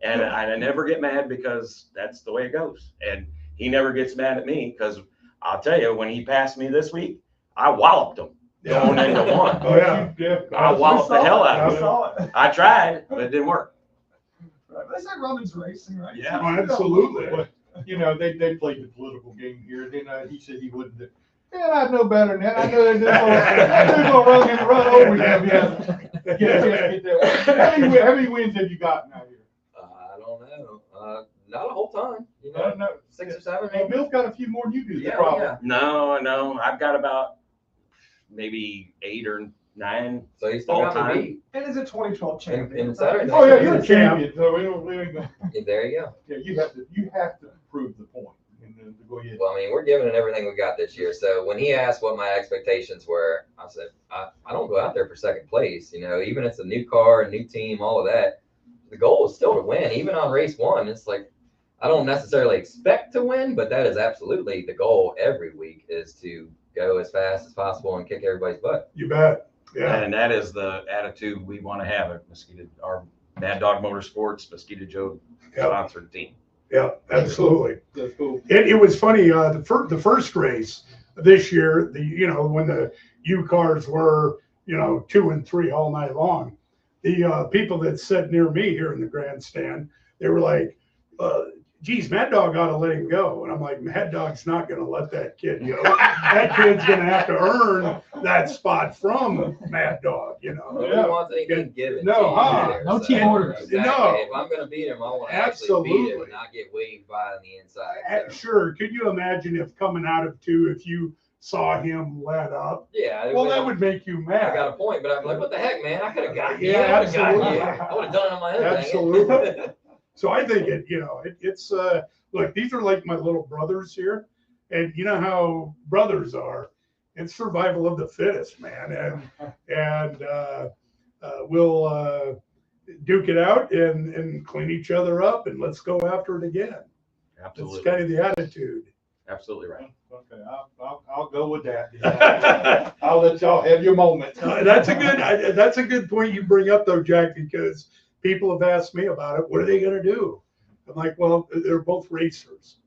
Speaker 4: And I never get mad because that's the way it goes. And he never gets mad at me because I'll tell you, when he passed me this week, I walloped him going into one.
Speaker 3: Oh, yeah.
Speaker 4: I walloped the hell out
Speaker 2: I
Speaker 4: of him.
Speaker 2: saw it.
Speaker 4: I tried, but it didn't work.
Speaker 2: Right. They said Rummels racing, right?
Speaker 4: Yeah.
Speaker 3: Oh, absolutely.
Speaker 1: But, they played the political game here. He said he wouldn't do. Man, I know better than that. I know they're gonna run over him. Get that one. How many wins have you gotten out here?
Speaker 5: I don't know. Not a whole ton.
Speaker 1: No.
Speaker 5: 6 or 7
Speaker 1: Well,
Speaker 5: maybe.
Speaker 1: Bill's got a few more than you do.
Speaker 5: Yeah,
Speaker 1: Probably.
Speaker 5: yeah.
Speaker 4: No, I've got about maybe 8 or 9.
Speaker 5: So he's still
Speaker 4: All
Speaker 5: got to
Speaker 4: time.
Speaker 5: beat.
Speaker 2: And is a 2012 champion.
Speaker 5: In Saturday.
Speaker 1: Oh yeah, you're a champion. So we ain't gonna,
Speaker 5: There you go.
Speaker 1: yeah, you have to prove the point and then to go ahead.
Speaker 5: Well, I mean, we're giving it everything we got this year. So when he asked what my expectations were, I said, I don't go out there for second place. Even if it's a new car, a new team, all of that, the goal is still to win. Even on race 1, it's like, I don't necessarily expect to win, but that is absolutely the goal every week, is to go as fast as possible and kick everybody's butt.
Speaker 3: You bet. Yeah.
Speaker 4: And that is the attitude we want to have at Mosquito, our Mad Dog Motorsports, Mosquito Joe sponsored team.
Speaker 3: Yeah, absolutely.
Speaker 1: That's cool.
Speaker 3: It was funny. The first race this year, when the UCARs were, 2 and 3 all night long, the people that sat near me here in the grandstand, they were like, geez, Mad Dog ought to let him go. And I'm like, Mad Dog's not going to let that kid go. That kid's going to have to earn that spot from Mad Dog,
Speaker 5: Nobody
Speaker 1: Yeah.
Speaker 5: wants anything given.
Speaker 1: No,
Speaker 5: to you
Speaker 1: huh?
Speaker 2: No team orders.
Speaker 5: Exactly.
Speaker 3: No.
Speaker 5: If I'm going to beat him, I want to actually beat him
Speaker 3: Absolutely.
Speaker 5: and not get waved by on the inside. So.
Speaker 3: Sure. Could you imagine if coming out of 2, if you saw him let up?
Speaker 5: Yeah.
Speaker 3: Well, that would make you
Speaker 5: I
Speaker 3: mad.
Speaker 5: got a point, but I'm like, what the heck, man? I could have got you.
Speaker 3: Yeah,
Speaker 5: I would've got
Speaker 3: absolutely.
Speaker 5: you. I would have done it on my own. dang it.
Speaker 3: Absolutely. So I think it's look, these are like my little brothers here, and you know how brothers are. It's survival of the fittest, man, and we'll duke it out and clean each other up, and let's go after it again.
Speaker 4: Absolutely.
Speaker 3: It's kind of the attitude.
Speaker 4: Absolutely right.
Speaker 1: Okay, I'll go with that. I'll let y'all have your moment.
Speaker 3: That's a good point you bring up though, Jack, because people have asked me about it. What are they going to do? I'm like, well, they're both racers.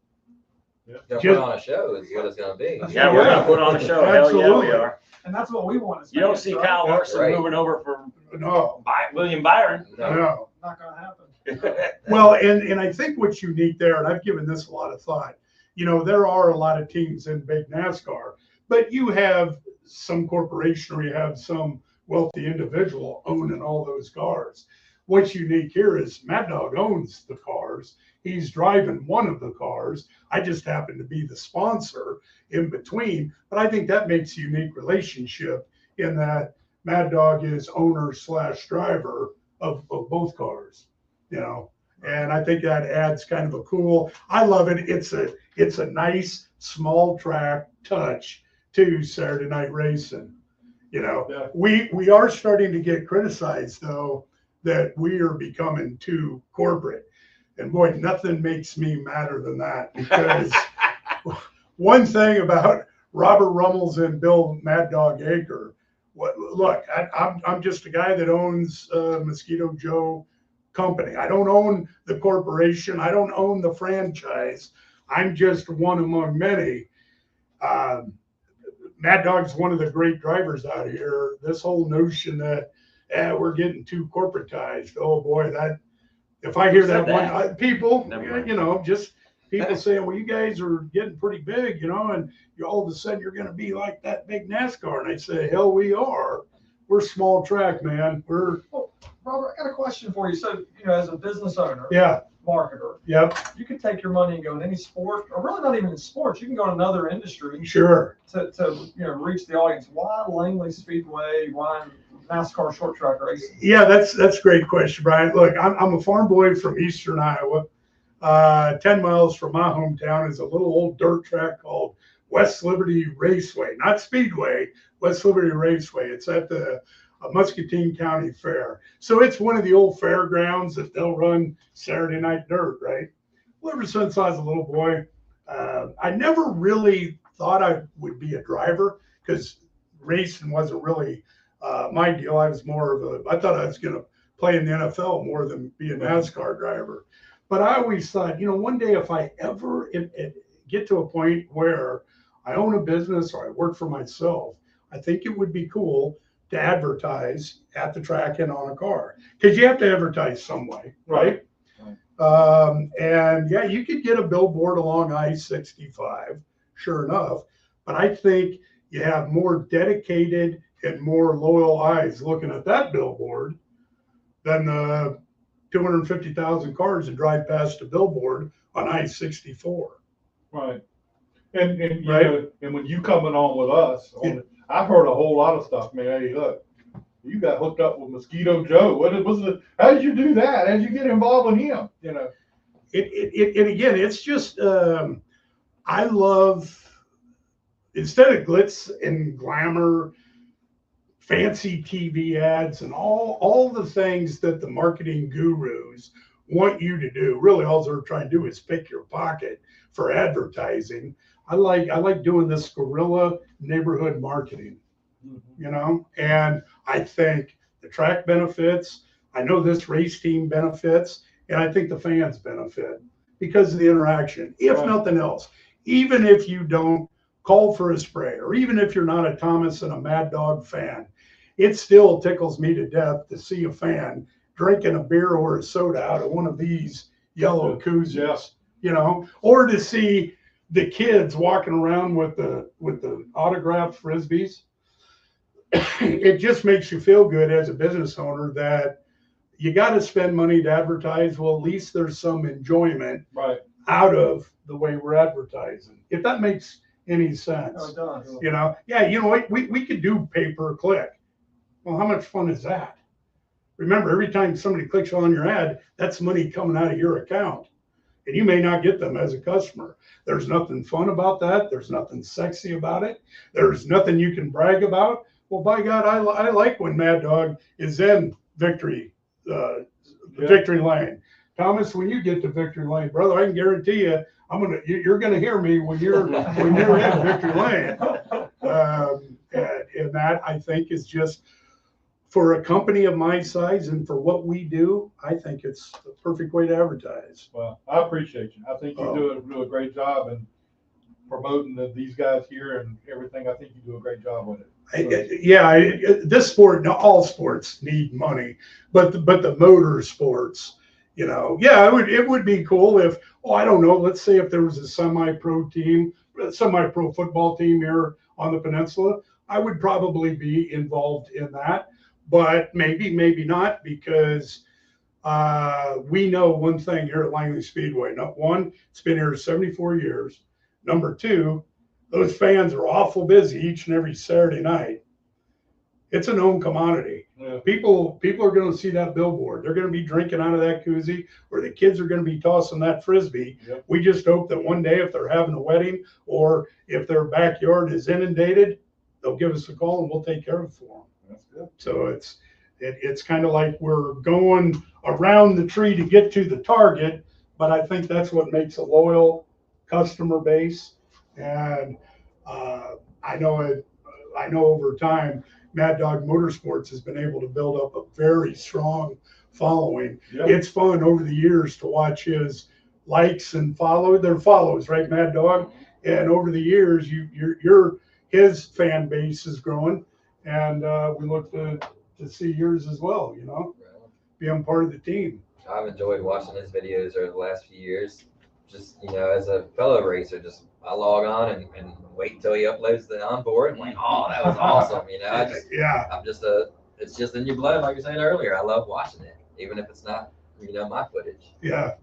Speaker 5: Gonna put on a show is what it's gonna be.
Speaker 4: Yeah, we're gonna put on a show. Hell yeah,
Speaker 3: Absolutely.
Speaker 4: we are.
Speaker 2: And that's what we want.
Speaker 4: You don't see Kyle Larson
Speaker 5: Right.
Speaker 4: moving over from
Speaker 3: No,
Speaker 4: William Byron.
Speaker 3: no.
Speaker 2: Not gonna happen.
Speaker 3: Well, and I think what's unique there, and I've given this a lot of thought, there are a lot of teams in big NASCAR, but you have some corporation or you have some wealthy individual owning all those cars. What's unique here is Mad Dog owns the cars. He's driving one of the cars. I just happen to be the sponsor in between, but I think that makes a unique relationship in that Mad Dog is owner / driver of both cars, you know. And I think that adds kind of a cool, I love it. It's a nice small track touch to Saturday night racing. You know,
Speaker 1: Yeah.
Speaker 3: we are starting to get criticized though, that we are becoming too corporate. And boy, nothing makes me madder than that, because one thing about Robert Rummels and Bill Mad Dog EAKER, look, I'm just a guy that owns Mosquito Joe company. I don't own the corporation. I don't own the franchise. I'm just one among many. Mad Dog's one of the great drivers out here. This whole notion that we're getting too corporatized. Oh boy, that if I hear that one, people, you know, just people saying, well, you guys are getting pretty big, you know, and you all of a sudden you're going to be like that big NASCAR. And I say, hell, we are. We're small track, man. We're.
Speaker 2: Well, Robert, I got a question for you. So, you know, as a business owner,
Speaker 3: Yeah.
Speaker 2: marketer,
Speaker 3: Yep.
Speaker 2: you could take your money and go in any sport, or really not even in sports. You can go in another industry
Speaker 3: Sure.
Speaker 2: to you know, reach the audience. Why Langley Speedway? Why NASCAR short track racing?
Speaker 3: Yeah, that's a great question, Brian. Look, I'm a farm boy from eastern Iowa. 10 miles from my hometown is a little old dirt track called West Liberty Raceway, not Speedway, West Liberty Raceway. It's at the Muscatine County Fair. So it's one of the old fairgrounds that they'll run Saturday night dirt, right? Well, ever since I was a little boy, I never really thought I would be a driver, because racing wasn't really my deal. I was more of I thought I was going to play in the NFL more than be a NASCAR driver. But I always thought, you know, one day if I ever get to a point where I own a business or I work for myself, I think it would be cool to advertise at the track and on a car, because you have to advertise some way, right? And yeah, you could get a billboard along I-65, sure enough, but I think you have more dedicated and more loyal eyes looking at that billboard than the 250,000 cars that drive past the billboard on I-64.
Speaker 1: Right. And you
Speaker 3: Right.
Speaker 1: know, and when you coming on with us, I've heard a whole lot of stuff, man. Hey, look, you got hooked up with Mosquito Joe. How did you do that? How did you get involved with him? You know.
Speaker 3: And again, it's just I love, instead of glitz and glamour, fancy TV ads and all the things that the marketing gurus want you to do. Really, all they're trying to do is pick your pocket for advertising. I like doing this guerrilla neighborhood marketing, you know, and I think the track benefits. I know this race team benefits, and I think the fans benefit because of the interaction. If nothing else, even if you don't call for a spray, or even if you're not a Thomas and a Mad Dog fan, it still tickles me to death to see a fan drinking a beer or a soda out of one of these yellow koozies, you know, or to see the kids walking around with the autographed Frisbees. It just makes you feel good as a business owner that you got to spend money to advertise. Well, at least there's some enjoyment out of the way we're advertising, if that makes any sense.
Speaker 2: Oh, it does.
Speaker 3: You know, yeah, you know, we could do pay per click. Well, how much fun is that? Remember, every time somebody clicks on your ad, that's money coming out of your account, and you may not get them as a customer. There's nothing fun about that. There's nothing sexy about it. There's nothing you can brag about. Well, by God, I like when Mad Dog is in victory, victory lane. Thomas, when you get to victory lane, brother, I can guarantee you, you're gonna hear me when you're in victory lane. And that, I think, is just, for a company of my size and for what we do, I think it's the perfect way to advertise.
Speaker 1: Well, I appreciate you. I think you do a great job in promoting these guys here and everything. I think you do a great job with it.
Speaker 3: This sport, all sports need money, but the motor sports, you know, it would be cool if, I don't know, let's say if there was a semi-pro football team here on the peninsula, I would probably be involved in that. But maybe not, because we know one thing here at Langley Speedway. One, it's been here 74 years. Number two, those fans are awful busy each and every Saturday night. It's a known commodity.
Speaker 1: Yeah.
Speaker 3: People are going to see that billboard. They're going to be drinking out of that koozie, or the kids are going to be tossing that frisbee.
Speaker 1: Yep.
Speaker 3: We just hope that one day, if they're having a wedding or if their backyard is inundated, they'll give us a call and we'll take care of it for them.
Speaker 1: That's good.
Speaker 3: So it's kind of like we're going around the tree to get to the target, but I think that's what makes a loyal customer base. And I know over time, Mad Dog Motorsports has been able to build up a very strong following.
Speaker 1: Yep.
Speaker 3: It's fun over the years to watch his likes and follows, right, Mad Dog? And over the years, his fan base is growing, and we look to see yours as well, you know, being part of the team.
Speaker 5: I've enjoyed watching his videos over the last few years. Just, you know, as a fellow racer, I log on and wait until he uploads the onboard and like, oh, that was awesome. You know, it's just in your blood, like you said earlier. I love watching it, even if it's not, you know, my footage.
Speaker 3: Yeah.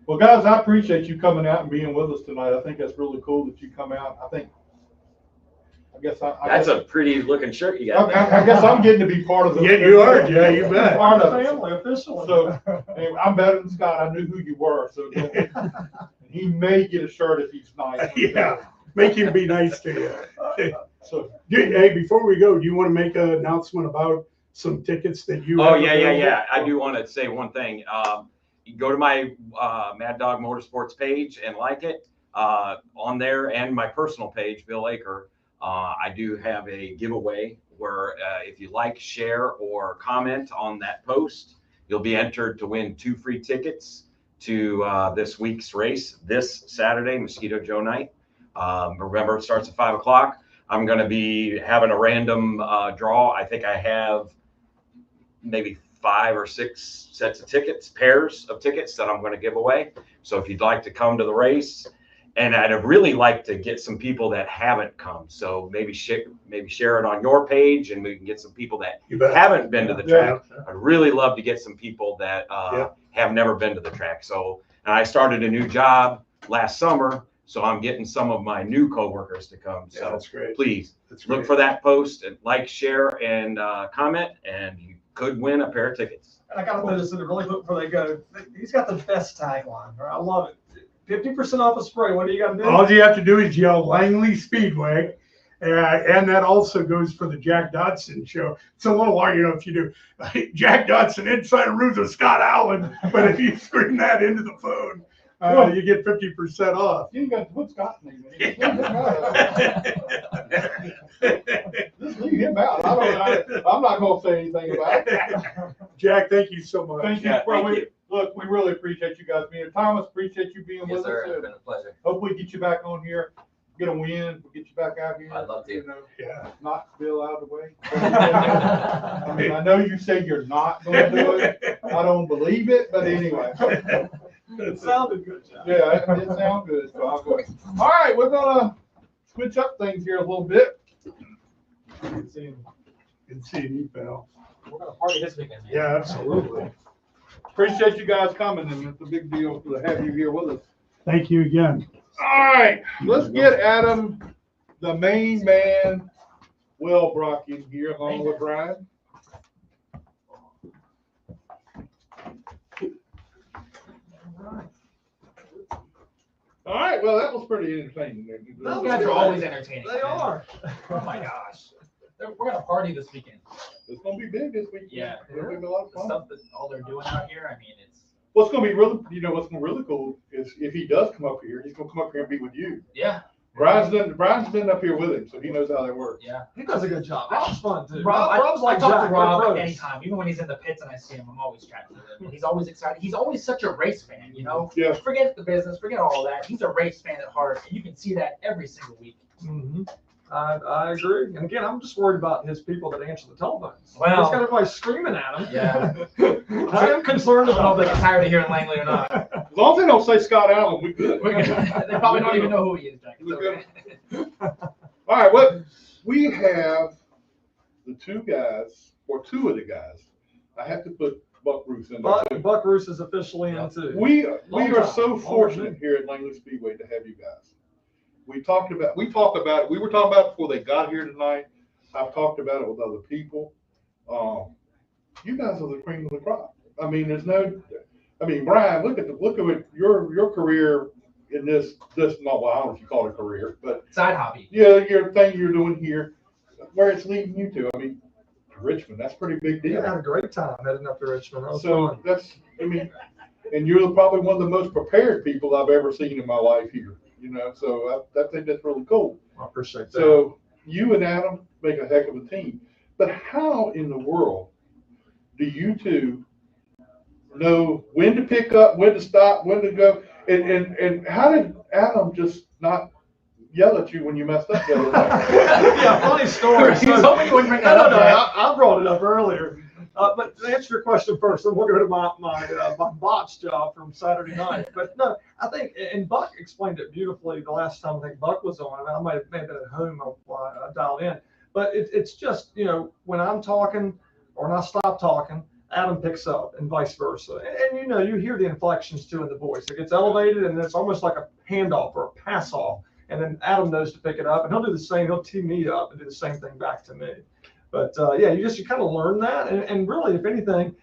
Speaker 1: Well, guys, I appreciate you coming out and being with us tonight. I think that's really cool that you come out.
Speaker 4: That's a pretty looking shirt you got.
Speaker 1: I guess I'm getting to be part of the.
Speaker 3: Yeah, you are. Yeah, you bet.
Speaker 1: Part of it.
Speaker 2: Family officially.
Speaker 1: So anyway, I'm better than Scott. I knew who you were, so he may get a shirt if he's nice.
Speaker 3: Yeah, make him be nice to you.
Speaker 1: So
Speaker 3: Hey, before we go, do you want to make an announcement about some tickets that you?
Speaker 4: Oh,
Speaker 3: have
Speaker 4: yeah.
Speaker 3: available?
Speaker 4: I do want to say one thing. You go to my Mad Dog Motorsports page and like it on there, and my personal page, Bill EAKER. I do have a giveaway where if you like, share, or comment on that post, you'll be entered to win 2 free tickets to this week's race this Saturday, Mosquito Joe night. Remember, it starts at 5 o'clock. I'm going to be having a random draw. I think I have maybe 5 or 6 sets of tickets, pairs of tickets that I'm going to give away. So if you'd like to come to the race, and I'd really like to get some people that haven't come. So maybe share it on your page, and we can get some people that haven't been to the track.
Speaker 3: Yeah.
Speaker 4: I'd really love to get some people that have never been to the track. So, and I started a new job last summer, so I'm getting some of my new coworkers to come.
Speaker 3: Yeah,
Speaker 4: So
Speaker 3: that's great.
Speaker 4: please
Speaker 3: That's
Speaker 4: look
Speaker 3: great.
Speaker 4: for that post and like, share, and comment, and you could win a pair of tickets.
Speaker 2: And I got to notice that really quick before they go, he's got the best tagline. Right? I love it. 50% off a spray. What do you got to do?
Speaker 3: All you have to do is yell Langley Speedway. And that also goes for the Jack Dodson show. It's a little hard, you know, if you do Jack Dodson Inside Roots of Scott Allen, but if you scream that into the phone, you get 50% off.
Speaker 1: you got to put Scott's name in. Just leave him out. I'm not going to say anything about it.
Speaker 3: Jack, thank you so much.
Speaker 1: Thank you.
Speaker 4: Yeah,
Speaker 1: Well,
Speaker 4: thank you.
Speaker 1: Look, we really appreciate you guys being here. Thomas, appreciate you being
Speaker 5: Yes,
Speaker 1: with
Speaker 5: sir.
Speaker 1: us.
Speaker 5: It's been a pleasure.
Speaker 1: Hopefully get you back on here, get a win, we'll get you back out here.
Speaker 5: I'd love to.
Speaker 1: You know,
Speaker 3: Yeah.
Speaker 1: knock Bill out of the way. I mean, I know you say you're not going to do it. I don't believe it, but anyway.
Speaker 2: It sounded good, John.
Speaker 1: Yeah, it sounds good. So I'll go. All right, we're gonna switch up things here a little bit.
Speaker 3: Good seeing you, pal.
Speaker 6: We're gonna party this weekend, man.
Speaker 3: Yeah, absolutely.
Speaker 1: Appreciate you guys coming, and it's a big deal to have you here with us.
Speaker 3: Thank you again.
Speaker 1: All right, let's get Adam, the main man, WELLBROCK, in here along with Ryan. All right, well, that was pretty entertaining.
Speaker 6: Those guys are always entertaining.
Speaker 2: They
Speaker 6: man.
Speaker 2: are.
Speaker 6: Oh my gosh. We're gonna party this weekend.
Speaker 1: It's gonna be big this week.
Speaker 6: Yeah.
Speaker 1: It's gonna be a lot of
Speaker 6: The
Speaker 1: fun.
Speaker 6: stuff that all they're doing out here, I mean, it's
Speaker 1: What's gonna be really, what's gonna be really cool is if he does come up here, he's gonna come up here and be with you.
Speaker 6: yeah.
Speaker 1: Brian's been up here with him, so he knows how that works.
Speaker 6: Yeah.
Speaker 2: He does a good job. Rob's fun too.
Speaker 6: Rob,
Speaker 2: Rob's like
Speaker 6: I talk
Speaker 2: Jack.
Speaker 6: to Rob
Speaker 2: They're pros.
Speaker 6: anytime, even when he's in the pits and I see him, I'm always chatting with him. He's always excited. He's always such a race fan, you know?
Speaker 1: Yeah.
Speaker 6: Forget the business, forget all that. He's a race fan at heart, and you can see that every single week.
Speaker 2: Mhm. I agree. And again, I'm just worried about his people that answer the telephones.
Speaker 6: Well-
Speaker 2: He's got everybody screaming at him.
Speaker 6: Yeah.
Speaker 2: I am concerned
Speaker 6: I don't know
Speaker 2: about
Speaker 6: if they get tired of hearing Langley or not.
Speaker 1: As long as they don't say Scott Allen, we good.
Speaker 6: They probably don't even know who he is, Jack. It's okay.
Speaker 1: All right, what we have the two guys, or two of the guys. I have to put Buck Ruth in there too.
Speaker 2: Buck Roos is officially in too.
Speaker 1: We
Speaker 2: Long
Speaker 1: are
Speaker 2: time.
Speaker 1: so
Speaker 2: Long
Speaker 1: fortunate
Speaker 2: time.
Speaker 1: here at Langley Speedway to have you guys. We talked about it. We were talking about it before they got here tonight. I've talked about it with other people. you guys are the cream of the crop. I mean, there's no, I mean, Brian, look at what your career in this, well, I don't know if you call it a career, but
Speaker 6: Side hobby.
Speaker 1: yeah, your thing you're doing here, where it's leading you to. I mean, Richmond, that's a pretty big
Speaker 2: Yeah, I
Speaker 1: deal.
Speaker 2: had a great time heading up to Richmond. That was
Speaker 1: So
Speaker 2: fun.
Speaker 1: that's, I mean, and you're probably one of the most prepared people I've ever seen in my life here, you know, so I think that's really cool.
Speaker 2: I appreciate that.
Speaker 1: So you and Adam make a heck of a team. But how in the world do you two know when to pick up, when to stop, when to go? And how did Adam just not yell at you when you messed up the other day?
Speaker 2: Yeah, funny story.
Speaker 6: He's hoping you wouldn't bring that
Speaker 2: No,
Speaker 6: up.
Speaker 2: no,
Speaker 6: Jack.
Speaker 2: I brought it up earlier. But to answer your question first, then we'll go to my botch job from Saturday night. But no, I think, and Buck explained it beautifully the last time I think Buck was on. I might have been at home while I dialed in. But it's just, you know, when I'm talking or when I stop talking, Adam picks up and vice versa. And you know, you hear the inflections too in the voice. It gets elevated and it's almost like a handoff or a pass off. And then Adam knows to pick it up and he'll do the same. He'll tee me up and do the same thing back to me. But yeah, you kind of learn that. And really, if anything,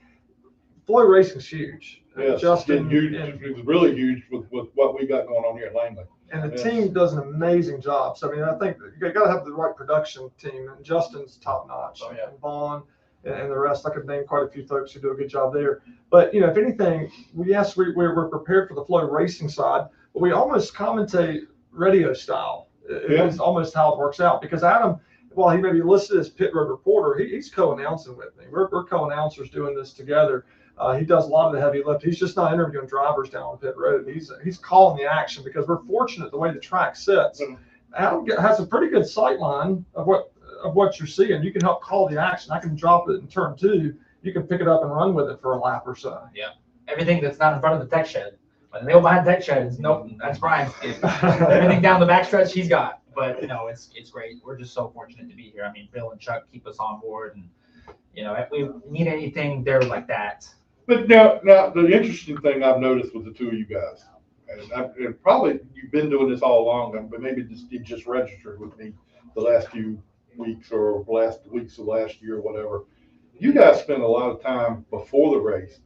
Speaker 2: flow racing's huge.
Speaker 1: Yes,
Speaker 2: Justin,
Speaker 1: huge.
Speaker 2: and,
Speaker 1: It was really huge with what we got going on here at Langley.
Speaker 2: and the
Speaker 1: Yes.
Speaker 2: team does an amazing job. So, I mean, I think you got to have the right production team, and Justin's top notch.
Speaker 6: Oh, yeah.
Speaker 2: And Vaughn and the rest. I could name quite a few folks who do a good job there. But, you know, if anything, we're prepared for the flow racing side, but we almost commentate radio style.
Speaker 1: Yeah.
Speaker 2: It's almost how it works out because Adam, while he may be listed as pit road reporter, he's co-announcing with me. We're co-announcers doing this together. He does a lot of the heavy lift. He's just not interviewing drivers down on pit road. He's calling the action because we're fortunate the way the track sits. Adam has a pretty good sight line of what you're seeing. You can help call the action. I can drop it in turn 2. You can pick it up and run with it for a lap or so.
Speaker 6: Yeah. Everything that's not in front of the tech shed. When they go behind the tech shed, it's nope, that's Brian's kid. Everything down the backstretch, he's got. But no, it's great. We're just so fortunate to be here. I mean, Bill and Chuck keep us on board, and you know, if we need anything, they're like that.
Speaker 1: But now the interesting thing I've noticed with the two of you guys, and probably you've been doing this all along, but maybe you just registered with me the last few weeks or last weeks of last year or whatever. You guys spend a lot of time before the race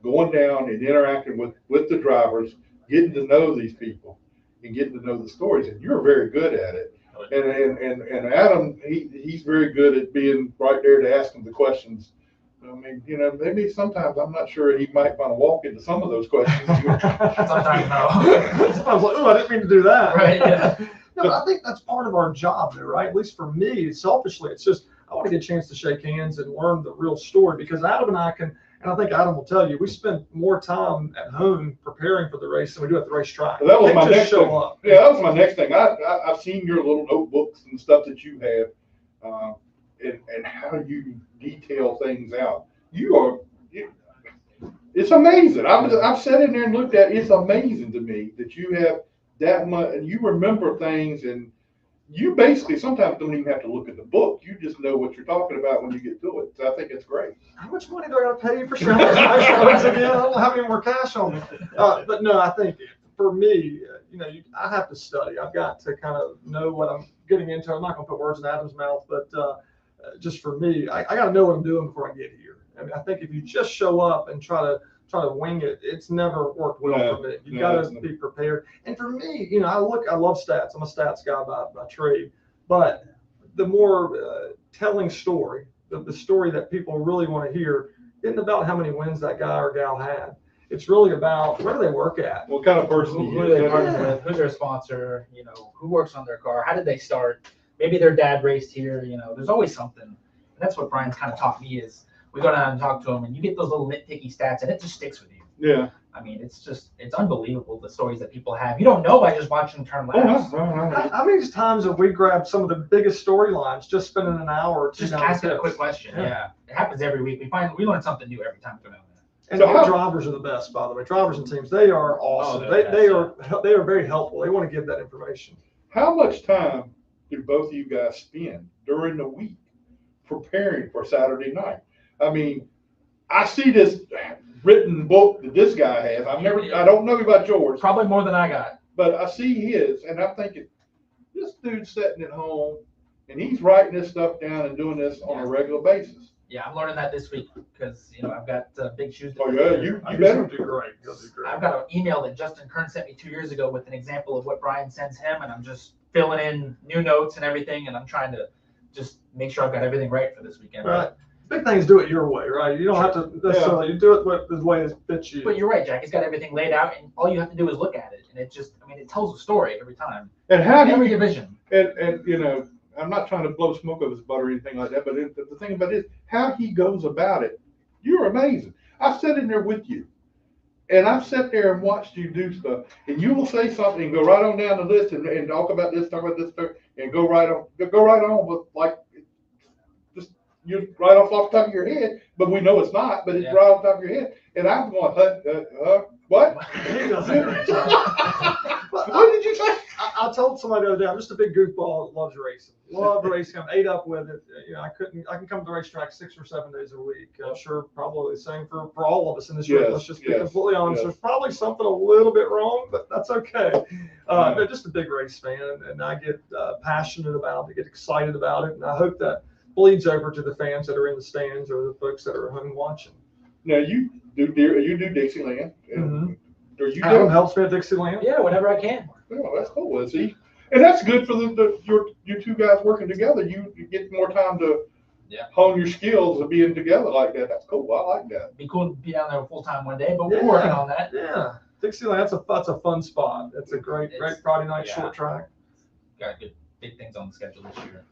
Speaker 1: going down and interacting with the drivers, getting to know these people and getting to know the stories, and you're very good at it. And Adam, he's very good at being right there to ask them the questions. I mean, you know, maybe sometimes I'm not sure he might want to walk into some of those questions.
Speaker 6: Sometimes no.
Speaker 2: Sometimes like, oh, I didn't mean to do that.
Speaker 6: Right, yeah.
Speaker 2: No, but I think that's part of our job though, right? At least for me, selfishly, it's just, I want to get a chance to shake hands and learn the real story because Adam and I can, and I think Adam will tell you, we spend more time at home preparing for the race than we do at the racetrack.
Speaker 1: Well, that was
Speaker 2: We
Speaker 1: my
Speaker 2: can't just
Speaker 1: next
Speaker 2: show
Speaker 1: thing.
Speaker 2: up.
Speaker 1: Yeah, that was my next thing. I've seen your little notebooks and stuff that you have, and how you detail things out. It's amazing. I've sat in there and looked at it. It's amazing to me that you have that much, and you remember things, and you basically sometimes don't even have to look at the book. You just know what you're talking about when you get to it. So I think it's great.
Speaker 2: How much money do I got to pay you for showing this again? I don't have any more cash on me. But no, I think for me, you know, I have to study. I've got to kind of know what I'm getting into. I'm not going to put words in Adam's mouth, but just for me, I got to know what I'm doing before I get here. I mean, I think if you just show up and try to wing it, it's never worked well for me. You got to be prepared. And for me, you know, I love stats. I'm a stats guy by trade. But the more telling story, the story that people really want to hear, isn't about how many wins that guy or gal had. It's really about where do they work at?
Speaker 1: What kind of person
Speaker 6: Who
Speaker 1: he
Speaker 6: are they
Speaker 1: is.
Speaker 6: partnered with? Who's their sponsor? You know, who works on their car? How did they start? Maybe their dad raced here. You know, there's always something. And that's what Brian's kind of taught me is we go down and talk to him, and you get those little nitpicky stats, and it just sticks with you.
Speaker 1: Yeah.
Speaker 6: I mean, it's unbelievable the stories that people have. You don't know by just watching them turn laps.
Speaker 2: How many times have we grabbed some of the biggest storylines just spending an hour or two
Speaker 6: Just
Speaker 2: down
Speaker 6: asking
Speaker 2: the
Speaker 6: a quick
Speaker 2: pits?
Speaker 6: question. Yeah. It happens every week. We learn something new every time we go down there.
Speaker 2: And
Speaker 1: So
Speaker 2: our
Speaker 1: how-
Speaker 2: drivers are the best, by the way. Drivers and teams, they are awesome.
Speaker 6: Oh, they're
Speaker 2: They are very helpful. They want to give that information.
Speaker 1: How much time do both of you guys spend during the week preparing for Saturday night? I mean, I see this written book that this guy has. I don't know about yours,
Speaker 6: Probably more than I got.
Speaker 1: but I see his, and I'm thinking, this dude's sitting at home and he's writing this stuff down and doing this on a regular basis.
Speaker 6: Yeah, I'm learning that this week because I've got big shoes to
Speaker 1: Oh,
Speaker 6: fill
Speaker 1: yeah,
Speaker 6: here.
Speaker 1: you
Speaker 2: He's
Speaker 1: better.
Speaker 2: gonna do great. He'll do great.
Speaker 6: I've got an email that Justin Kern sent me 2 years ago with an example of what Brian sends him, and I'm just filling in new notes and everything, and I'm trying to just make sure I've got everything right for this weekend.
Speaker 2: Right. Big thing is do it your way, right? You don't have to necessarily, you do it the way it fits you.
Speaker 6: But you're right, Jack. He's got everything laid out, and all you have to do is look at it, and it just, it tells a story every time.
Speaker 1: And how do
Speaker 6: Every
Speaker 1: you,
Speaker 6: division.
Speaker 1: and I'm not trying to blow smoke up his butt or anything like that, but the thing about it is how he goes about it. You're amazing. I've sat in there with you, and I've sat there and watched you do stuff, and you will say something and go right on down the list and talk about this, and go right on with like just you right off the top of your head, but we know it's not, but it's right off the top of your head, and I'm going, what?
Speaker 2: He does a great job.
Speaker 1: What did you say?
Speaker 2: I told somebody the other day, I'm just a big goofball that loves racing. Love racing. I'm ate up with it. I can come to the racetrack 6 or 7 days a week. I'm sure probably the same for all of us in this room.
Speaker 1: Yes,
Speaker 2: Let's just be
Speaker 1: yes,
Speaker 2: completely honest.
Speaker 1: yes.
Speaker 2: There's probably something a little bit wrong, but that's okay. They're just a big race fan, and I get passionate about it, get excited about it, and I hope that bleeds over to the fans that are in the stands or the folks that are at home watching.
Speaker 1: Now you do Dixieland, and or you
Speaker 2: Adam
Speaker 1: do.
Speaker 2: helps me at Dixieland.
Speaker 6: Yeah, whenever I can.
Speaker 1: Oh, that's cool. See, and that's good for you two guys working together. You get more time to hone your skills of being together like that. That's cool. I like that.
Speaker 6: Be cool to be down there full time one day, but we're working on that.
Speaker 2: Yeah, Dixieland. That's a fun spot. It's a great Friday night short track.
Speaker 6: Got good big things on the schedule this year.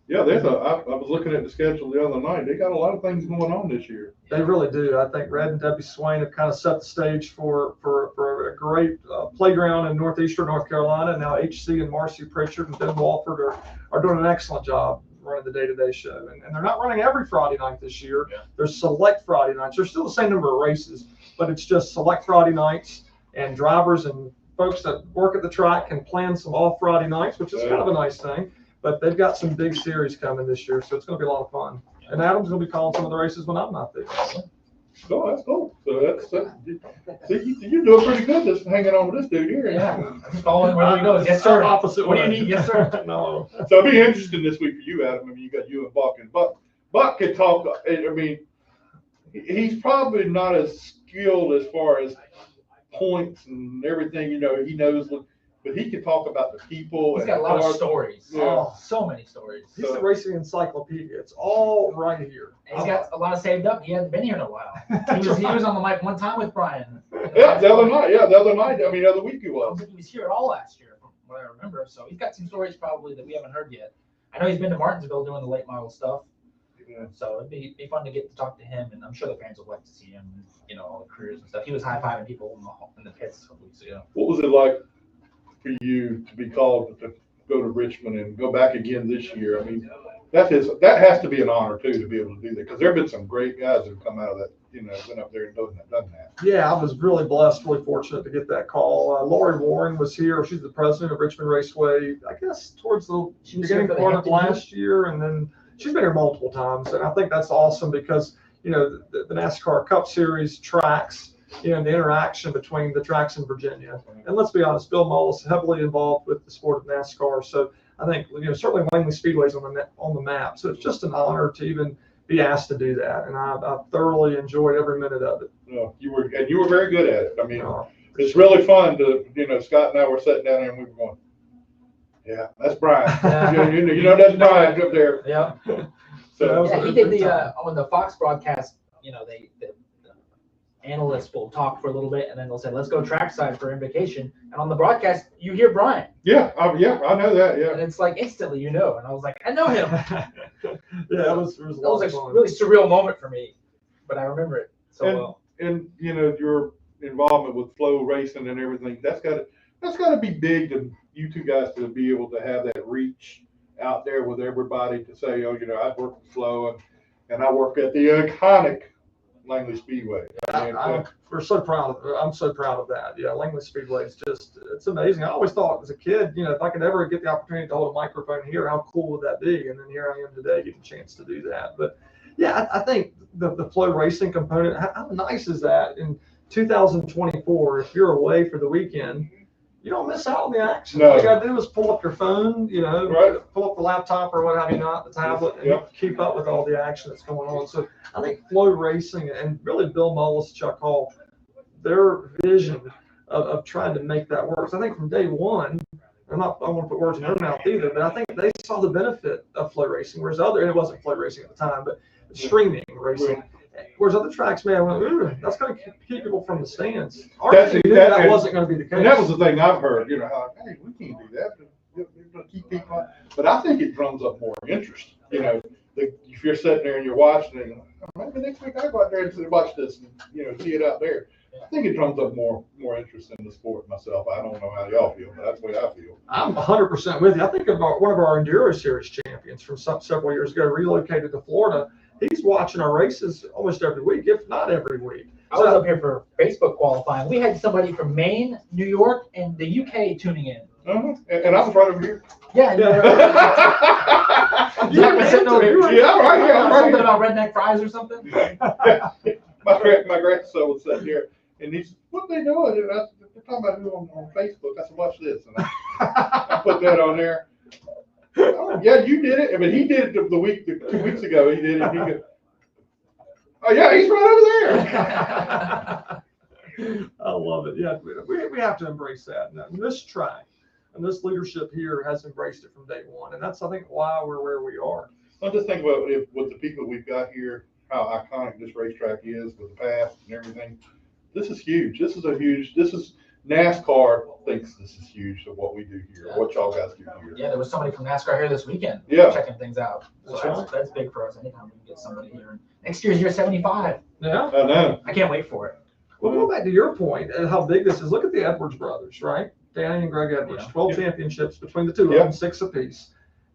Speaker 1: Yeah, I was looking at the schedule the other night. They got a lot of things going on this year.
Speaker 2: They really do. I think Red and Debbie Swain have kind of set the stage for a great playground in northeastern North Carolina. Now HC and Marcy Pritchard and Ben Walford are doing an excellent job running the day-to-day show. And they're not running every Friday night this year. Yeah. There's select Friday nights. There's still the same number of races, but it's just select Friday nights, and drivers and folks that work at the track can plan some off Friday nights, which is kind of a nice thing. But they've got some big series coming this year, so it's going to be a lot of fun. And Adam's going to be calling some of the races when I'm not there.
Speaker 1: Oh, that's cool. So see, you're doing pretty good just hanging on with this dude here.
Speaker 6: Yeah, following where he goes. Yes, sir.
Speaker 2: Opposite
Speaker 6: What
Speaker 2: way.
Speaker 6: do you need? Yes, sir.
Speaker 2: No.
Speaker 1: So it'll be interesting this week for you, Adam. I mean, you got you and Buck, and Buck can talk. I mean, he's probably not as skilled as far as points and everything. He knows what. But he can talk about the people.
Speaker 6: He's got a lot of stories.
Speaker 1: Yeah.
Speaker 6: Oh, so many stories.
Speaker 2: He's a racing encyclopedia. It's all right here.
Speaker 6: And he's got a lot of saved up. He hasn't been here in a while. He was on the mic one time with Brian.
Speaker 1: Yeah, the other night. Yeah, the other night. I mean, the other week he
Speaker 6: I don't
Speaker 1: was.
Speaker 6: think he was here at all last year, from what I remember. So he's got some stories probably that we haven't heard yet. I know he's been to Martinsville doing the late model stuff. Yeah. So it'd be fun to get to talk to him, and I'm sure the fans would like to see him. And, all the careers and stuff. He was high-fiving people in the pits a couple weeks ago.
Speaker 1: What was it like for you to be called to go to Richmond and go back again this year? I mean, that has to be an honor too, to be able to do that, because there have been some great guys who've come out of that, went up there and done that.
Speaker 2: Yeah, I was really blessed, really fortunate to get that call. Lori Warren was here. She's the president of Richmond Raceway, I guess towards the beginning part of last year, and then she's been here multiple times, and I think that's awesome because the NASCAR Cup Series tracks, and the interaction between the tracks in Virginia. And let's be honest, Bill Mullis is heavily involved with the sport of NASCAR. So I think, certainly Langley Speedway is on the map. So it's just an honor to even be asked to do that. And I thoroughly enjoyed every minute of it.
Speaker 1: You were very good at it. I mean, it's really fun to, Scott and I were sitting down there and we were going, yeah, that's Brian. That's Brian up there.
Speaker 6: Yeah.
Speaker 1: So
Speaker 6: he did on the Fox broadcast, the analysts will talk for a little bit and then they'll say, let's go trackside for invocation. And on the broadcast, you hear Brian.
Speaker 1: Yeah, I know that. Yeah.
Speaker 6: And it's like instantly, And I was like, I know him.
Speaker 2: Yeah, it was a
Speaker 6: really surreal moment for me, but I remember it so well.
Speaker 1: And your involvement with Flow Racing and everything, that's got to be big to you two guys to be able to have that reach out there with everybody to say, I've worked with Flow and I work at the iconic Langley Speedway.
Speaker 2: We're so proud I'm so proud of that. Yeah, Langley Speedway is it's amazing. I always thought as a kid, if I could ever get the opportunity to hold a microphone here, how cool would that be? And then here I am today getting a chance to do that. But yeah, I think the Flow Racing component, how nice is that in 2024, if you're away for the weekend, you don't miss out on the action.
Speaker 1: No.
Speaker 2: All you gotta do is pull up your phone,
Speaker 1: Right.
Speaker 2: pull up the laptop or what have you not, the tablet, and
Speaker 1: Yep.
Speaker 2: keep up with all the action that's going on. So I think Flow Racing and really Bill Mullis, Chuck Hall, their vision of trying to make that work. So I think from day one, I don't want to put words in their mouth either, but I think they saw the benefit of Flow Racing, whereas and it wasn't Flow Racing at the time, but streaming racing. Whereas other tracks, man, went, ooh, that's going to keep people from the stands.
Speaker 1: That's
Speaker 2: Knew
Speaker 1: exactly-
Speaker 2: that wasn't going to be the case.
Speaker 1: And that was the thing I've heard, how, hey, we can't do that. We're gonna keep people on. But I think it drums up more interest. If you're sitting there and you're watching it, maybe next week I go out there and watch this and, see it out there. I think it drums up more interest in the sport myself. I don't know how y'all feel, but that's the way I feel.
Speaker 2: I'm 100% with you. I think of one of our Enduro Series champions from several years ago relocated to Florida. He's watching our races almost every week, if not every week.
Speaker 6: I was up here for Facebook qualifying. We had somebody from Maine, New York, and the UK tuning in.
Speaker 1: Uh-huh. And I was right over here.
Speaker 6: Yeah. Zach was sitting over here.
Speaker 1: Yeah, right here. I'm right
Speaker 6: Something
Speaker 1: here.
Speaker 6: about redneck fries or something.
Speaker 1: My grandson was sitting here, and he said, "What they doing?" And I said, "They're talking about you on Facebook." I said, "Watch this," and I put that on there. Oh, yeah, you did it. I mean, he did it 2 weeks ago. He did it. He goes, "Oh yeah, he's right over there."
Speaker 2: I love it. Yeah, we have to embrace that. And this track and this leadership here has embraced it from day one. And that's, I think, why we're where we are.
Speaker 1: I'm just thinking about with the people we've got here, how iconic this racetrack is with the path and everything. This is huge. This is NASCAR thinks this is huge of what we do here, what y'all guys do here.
Speaker 6: Yeah, there was somebody from NASCAR here this weekend.
Speaker 1: Yeah.
Speaker 6: Checking things out. So
Speaker 2: That's
Speaker 6: that's big for us. Anytime we can get somebody here. Next year's year 75.
Speaker 2: Yeah.
Speaker 1: I know.
Speaker 6: I can't wait for it.
Speaker 2: Well, go back to your point and how big this is. Look at the Edwards brothers, right? Danny and Greg Edwards,
Speaker 6: Yeah.
Speaker 2: 12 championships between the two of
Speaker 1: Yeah.
Speaker 2: them, 6 apiece.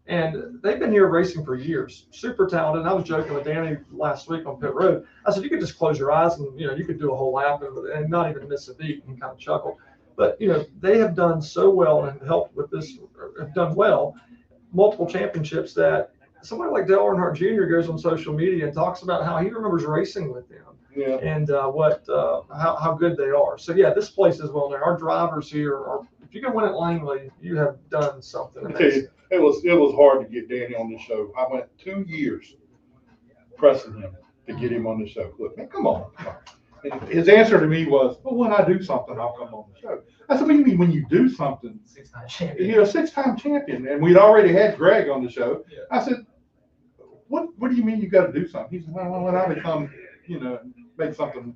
Speaker 2: And they've been here racing for years. Super talented. And I was joking with Danny last week on pit road. I said, you could just close your eyes and, you could do a whole lap and not even miss a beat, and kind of chuckle. But, they have done so well and helped with this, have done well, multiple championships, that somebody like Dale Earnhardt Jr. goes on social media and talks about how he remembers racing with them.
Speaker 1: Yeah.
Speaker 2: And how good they are. So yeah, this place is well known. Our drivers here are. If you can win at Langley, you have done something
Speaker 1: I tell you,
Speaker 2: amazing.
Speaker 1: it was hard to get Danny on the show. I went 2 years pressing him to get him on the show. Look, man, come on. And his answer to me was, "Well, when I do something, I'll come on the show." I said, "What do you mean when you do something?"
Speaker 6: 6-time champion.
Speaker 1: You're a 6-time champion, and we'd already had Greg on the show.
Speaker 6: Yeah.
Speaker 1: I said, "What do you mean you got to do something?" He said, "Well, when I become, make something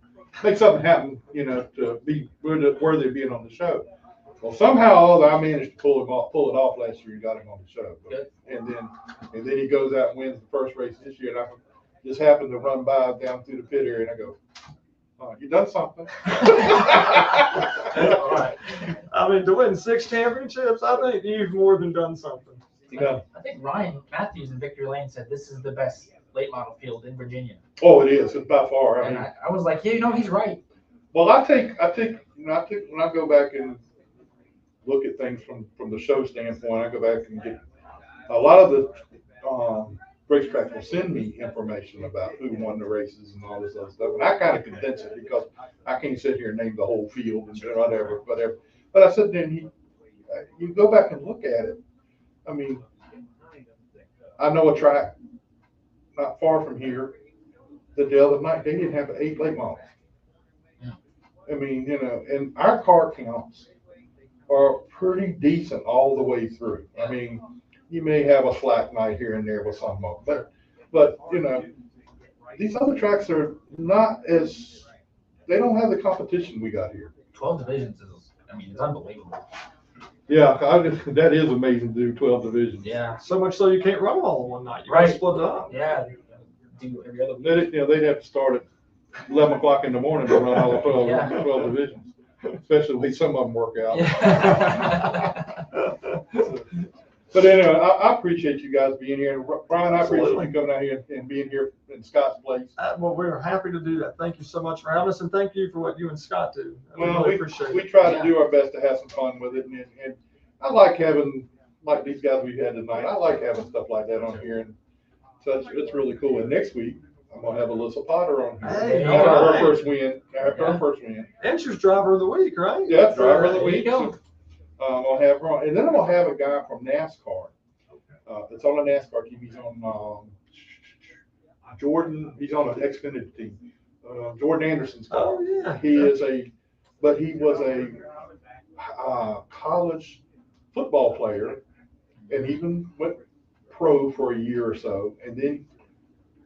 Speaker 1: happen, to be worthy of being on the show." Well, somehow or other, I managed to pull it off last year and got him on the show.
Speaker 6: Good.
Speaker 1: And then he goes out and wins the first race this year, and I just happened to run by down through the pit area, and I go, "Oh, you done something."
Speaker 6: All right.
Speaker 2: I mean, to win 6 championships, I think you've more than done something.
Speaker 1: Yeah.
Speaker 6: I think Ryan Matthews and Victory Lane said this is the best late model field in Virginia.
Speaker 1: Oh, it is. It's by far. I
Speaker 6: And
Speaker 1: mean,
Speaker 6: I was like, yeah, he's right.
Speaker 1: well, I take when I go back and look at things from the show standpoint, I go back and get a lot of the racetracks will send me information about who won the races and all this other stuff, and I kind of condense it because I can't sit here and name the whole field and whatever. But I said, then you go back and look at it. I mean, I know a track not far from here that the other night they didn't have 8 late models. I mean, and our car counts are pretty decent all the way through. I mean, you may have a slack night here and there with some of them, but these other tracks are not they don't have the competition we got here.
Speaker 6: 12 divisions it's unbelievable.
Speaker 1: Yeah, that is amazing to do 12 divisions.
Speaker 6: Yeah.
Speaker 2: So much so you can't run them all in one night. You
Speaker 6: Right.
Speaker 2: gotta split it up.
Speaker 6: Yeah. Do every other week.
Speaker 1: They'd have to start at 11 o'clock in the morning to run all 12,
Speaker 6: Yeah.
Speaker 1: 12 divisions, especially when some of them work out.
Speaker 6: Yeah.
Speaker 1: But anyway, I appreciate you guys being here. And Brian, I appreciate
Speaker 2: Absolutely.
Speaker 1: you coming out here and being here in Scott's place.
Speaker 2: Well, we're happy to do that. Thank you so much for having us, and thank you for what you and Scott do. We
Speaker 1: Well,
Speaker 2: really appreciate
Speaker 1: we
Speaker 2: it.
Speaker 1: try to do our best to have some fun with it. And I like having, like these guys we had tonight, I like having stuff like that on here. And so it's really cool. And next week, I'm going to have Alyssa Potter on here.
Speaker 2: Hey,
Speaker 1: After
Speaker 2: all
Speaker 1: her
Speaker 2: right.
Speaker 1: first win. After her first win.
Speaker 2: Ensure's driver of the week, right?
Speaker 1: Yeah, driver of the
Speaker 6: There you
Speaker 1: week.
Speaker 6: go.
Speaker 1: I'm gonna have her on, and then I'm gonna have a guy from NASCAR. It's on the NASCAR team. He's on Jordan. He's on an Xfinity team. Jordan Anderson's car.
Speaker 2: Oh, yeah.
Speaker 1: He was a college football player, and even went pro for a year or so, and then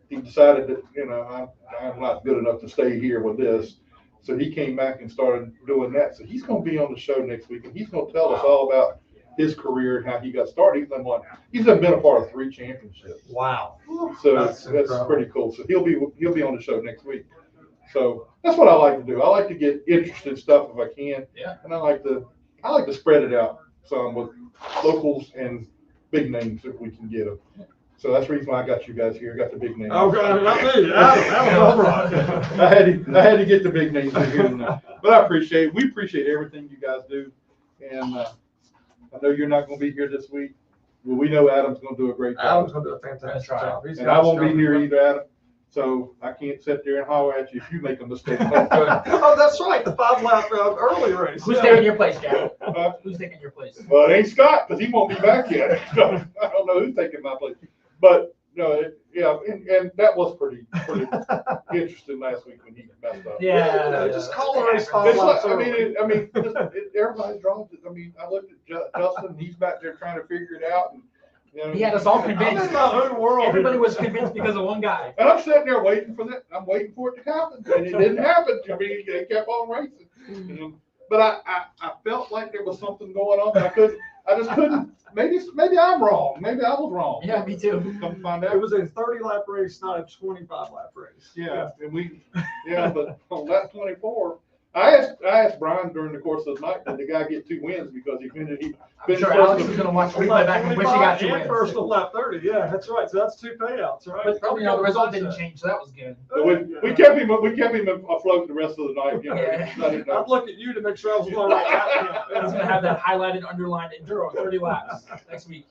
Speaker 1: he decided that, you know, I'm not good enough to stay here with this. So he came back and started doing that. So he's going to be on the show next week, and he's going to tell us all about his career and how he got started. He's been a part of 3 championships.
Speaker 2: Wow.
Speaker 1: So
Speaker 2: That's
Speaker 1: that's
Speaker 2: incredible.
Speaker 1: pretty cool. So he'll be on the show next week. So that's what I like to do. I like to get interested stuff if I can.
Speaker 6: Yeah.
Speaker 1: And I like to spread it out some with locals and big names if we can get them. So that's the reason why I got you guys here. I got the big names.
Speaker 2: Oh, God, I knew that was all right.
Speaker 1: I had to get the big names in here tonight. But I appreciate it. We appreciate everything you guys do. And I know you're not going to be here this week. Well, we know Adam's going to do a great job.
Speaker 2: Adam's going to do a fantastic
Speaker 6: That's right.
Speaker 2: job. He's
Speaker 1: And
Speaker 2: got
Speaker 1: I won't be
Speaker 2: stuff.
Speaker 1: here either, Adam. So I can't sit there and holler at you if you make a mistake.
Speaker 2: Oh, that's right. The 5-lap early race.
Speaker 6: Who's
Speaker 2: Yeah.
Speaker 6: taking your place, Jack? Who's taking your place?
Speaker 1: Well, it ain't Scott because he won't be back yet. So I don't know who's taking my place. But no, and that was pretty interesting last week when he messed up.
Speaker 6: Yeah.
Speaker 2: Just call the race
Speaker 1: It's
Speaker 2: 5 laps
Speaker 1: like,
Speaker 2: early.
Speaker 1: everybody draws it. I mean, I looked at Justin. He's back there trying to figure it out. And, you know,
Speaker 6: He had us all
Speaker 2: I'm
Speaker 6: convinced.
Speaker 2: about who in the world.
Speaker 6: Everybody was convinced because of one guy.
Speaker 1: And I'm sitting there waiting for that. I'm waiting for it to happen, and it didn't happen. I mean, they kept on racing. But I felt like there was something going on, but I just couldn't. Maybe I'm wrong. Maybe I was wrong.
Speaker 6: Yeah, me too.
Speaker 1: Come to find
Speaker 2: It
Speaker 1: out.
Speaker 2: was a 30-lap race, not a 25-lap race.
Speaker 1: Yeah, but on lap 24, I asked Brian during the course of the night, did the guy get 2 wins because he finished
Speaker 6: I'm sure Alex is going to watch the replay back and wish he got 2
Speaker 2: and
Speaker 6: wins.
Speaker 2: first on lap 30. Yeah, that's right. So that's 2 payouts, right?
Speaker 6: But you know, the result didn't change, so that was good.
Speaker 1: We kept him afloat the rest of the night. You know,
Speaker 6: Yeah.
Speaker 1: I didn't know.
Speaker 2: I'd look at you to make sure I was going right lap.
Speaker 6: He's going to have that highlighted, underlined enduro 30 laps next week.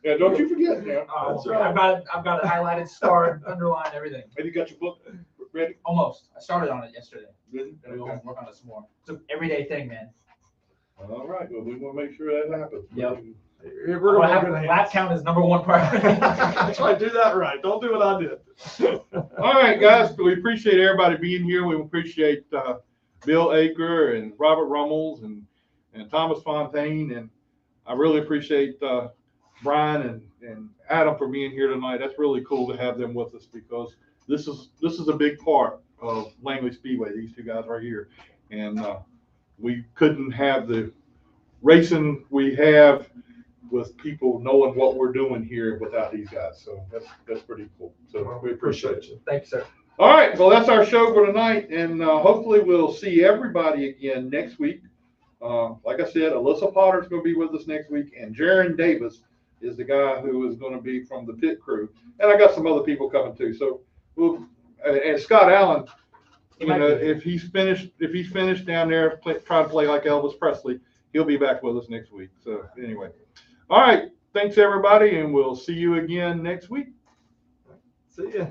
Speaker 1: Yeah, don't you forget now.
Speaker 2: That's right.
Speaker 6: I've got it highlighted, starred, underlined, everything.
Speaker 1: Have you got your book ready?
Speaker 6: Almost. I started on it yesterday.
Speaker 1: Good.
Speaker 6: Gotta go work on it some more. It's an everyday thing, man.
Speaker 1: All right. Well, we want to make sure that happens.
Speaker 6: Yep.
Speaker 2: We're
Speaker 6: We're
Speaker 2: going
Speaker 6: gonna
Speaker 2: to
Speaker 6: have lap count is #1 priority.
Speaker 2: That's right. Do that right. Don't do what I did.
Speaker 1: All right, guys. We appreciate everybody being here. We appreciate Bill EAKER and Robert Rummels and Thomas Fontaine, and I really appreciate Brian and Adam for being here tonight. That's really cool to have them with us because this is a big part of Langley Speedway. These 2 guys are here, and we couldn't have the racing we have with people knowing what we're doing here without these guys. So that's pretty cool. So we appreciate it.
Speaker 6: Thank you, sir.
Speaker 1: All right, well, that's our show for tonight, and hopefully we'll see everybody again next week. Like I said, Alyssa Potter's going to be with us next week, and Jaron Davis is the guy who is going to be from the pit crew. And I got some other people coming too. So and Scott Allen, you know, if he's finished down there trying to play like Elvis Presley, he'll be back with us next week. So anyway, all right, thanks everybody, and we'll see you again next week.
Speaker 2: See ya.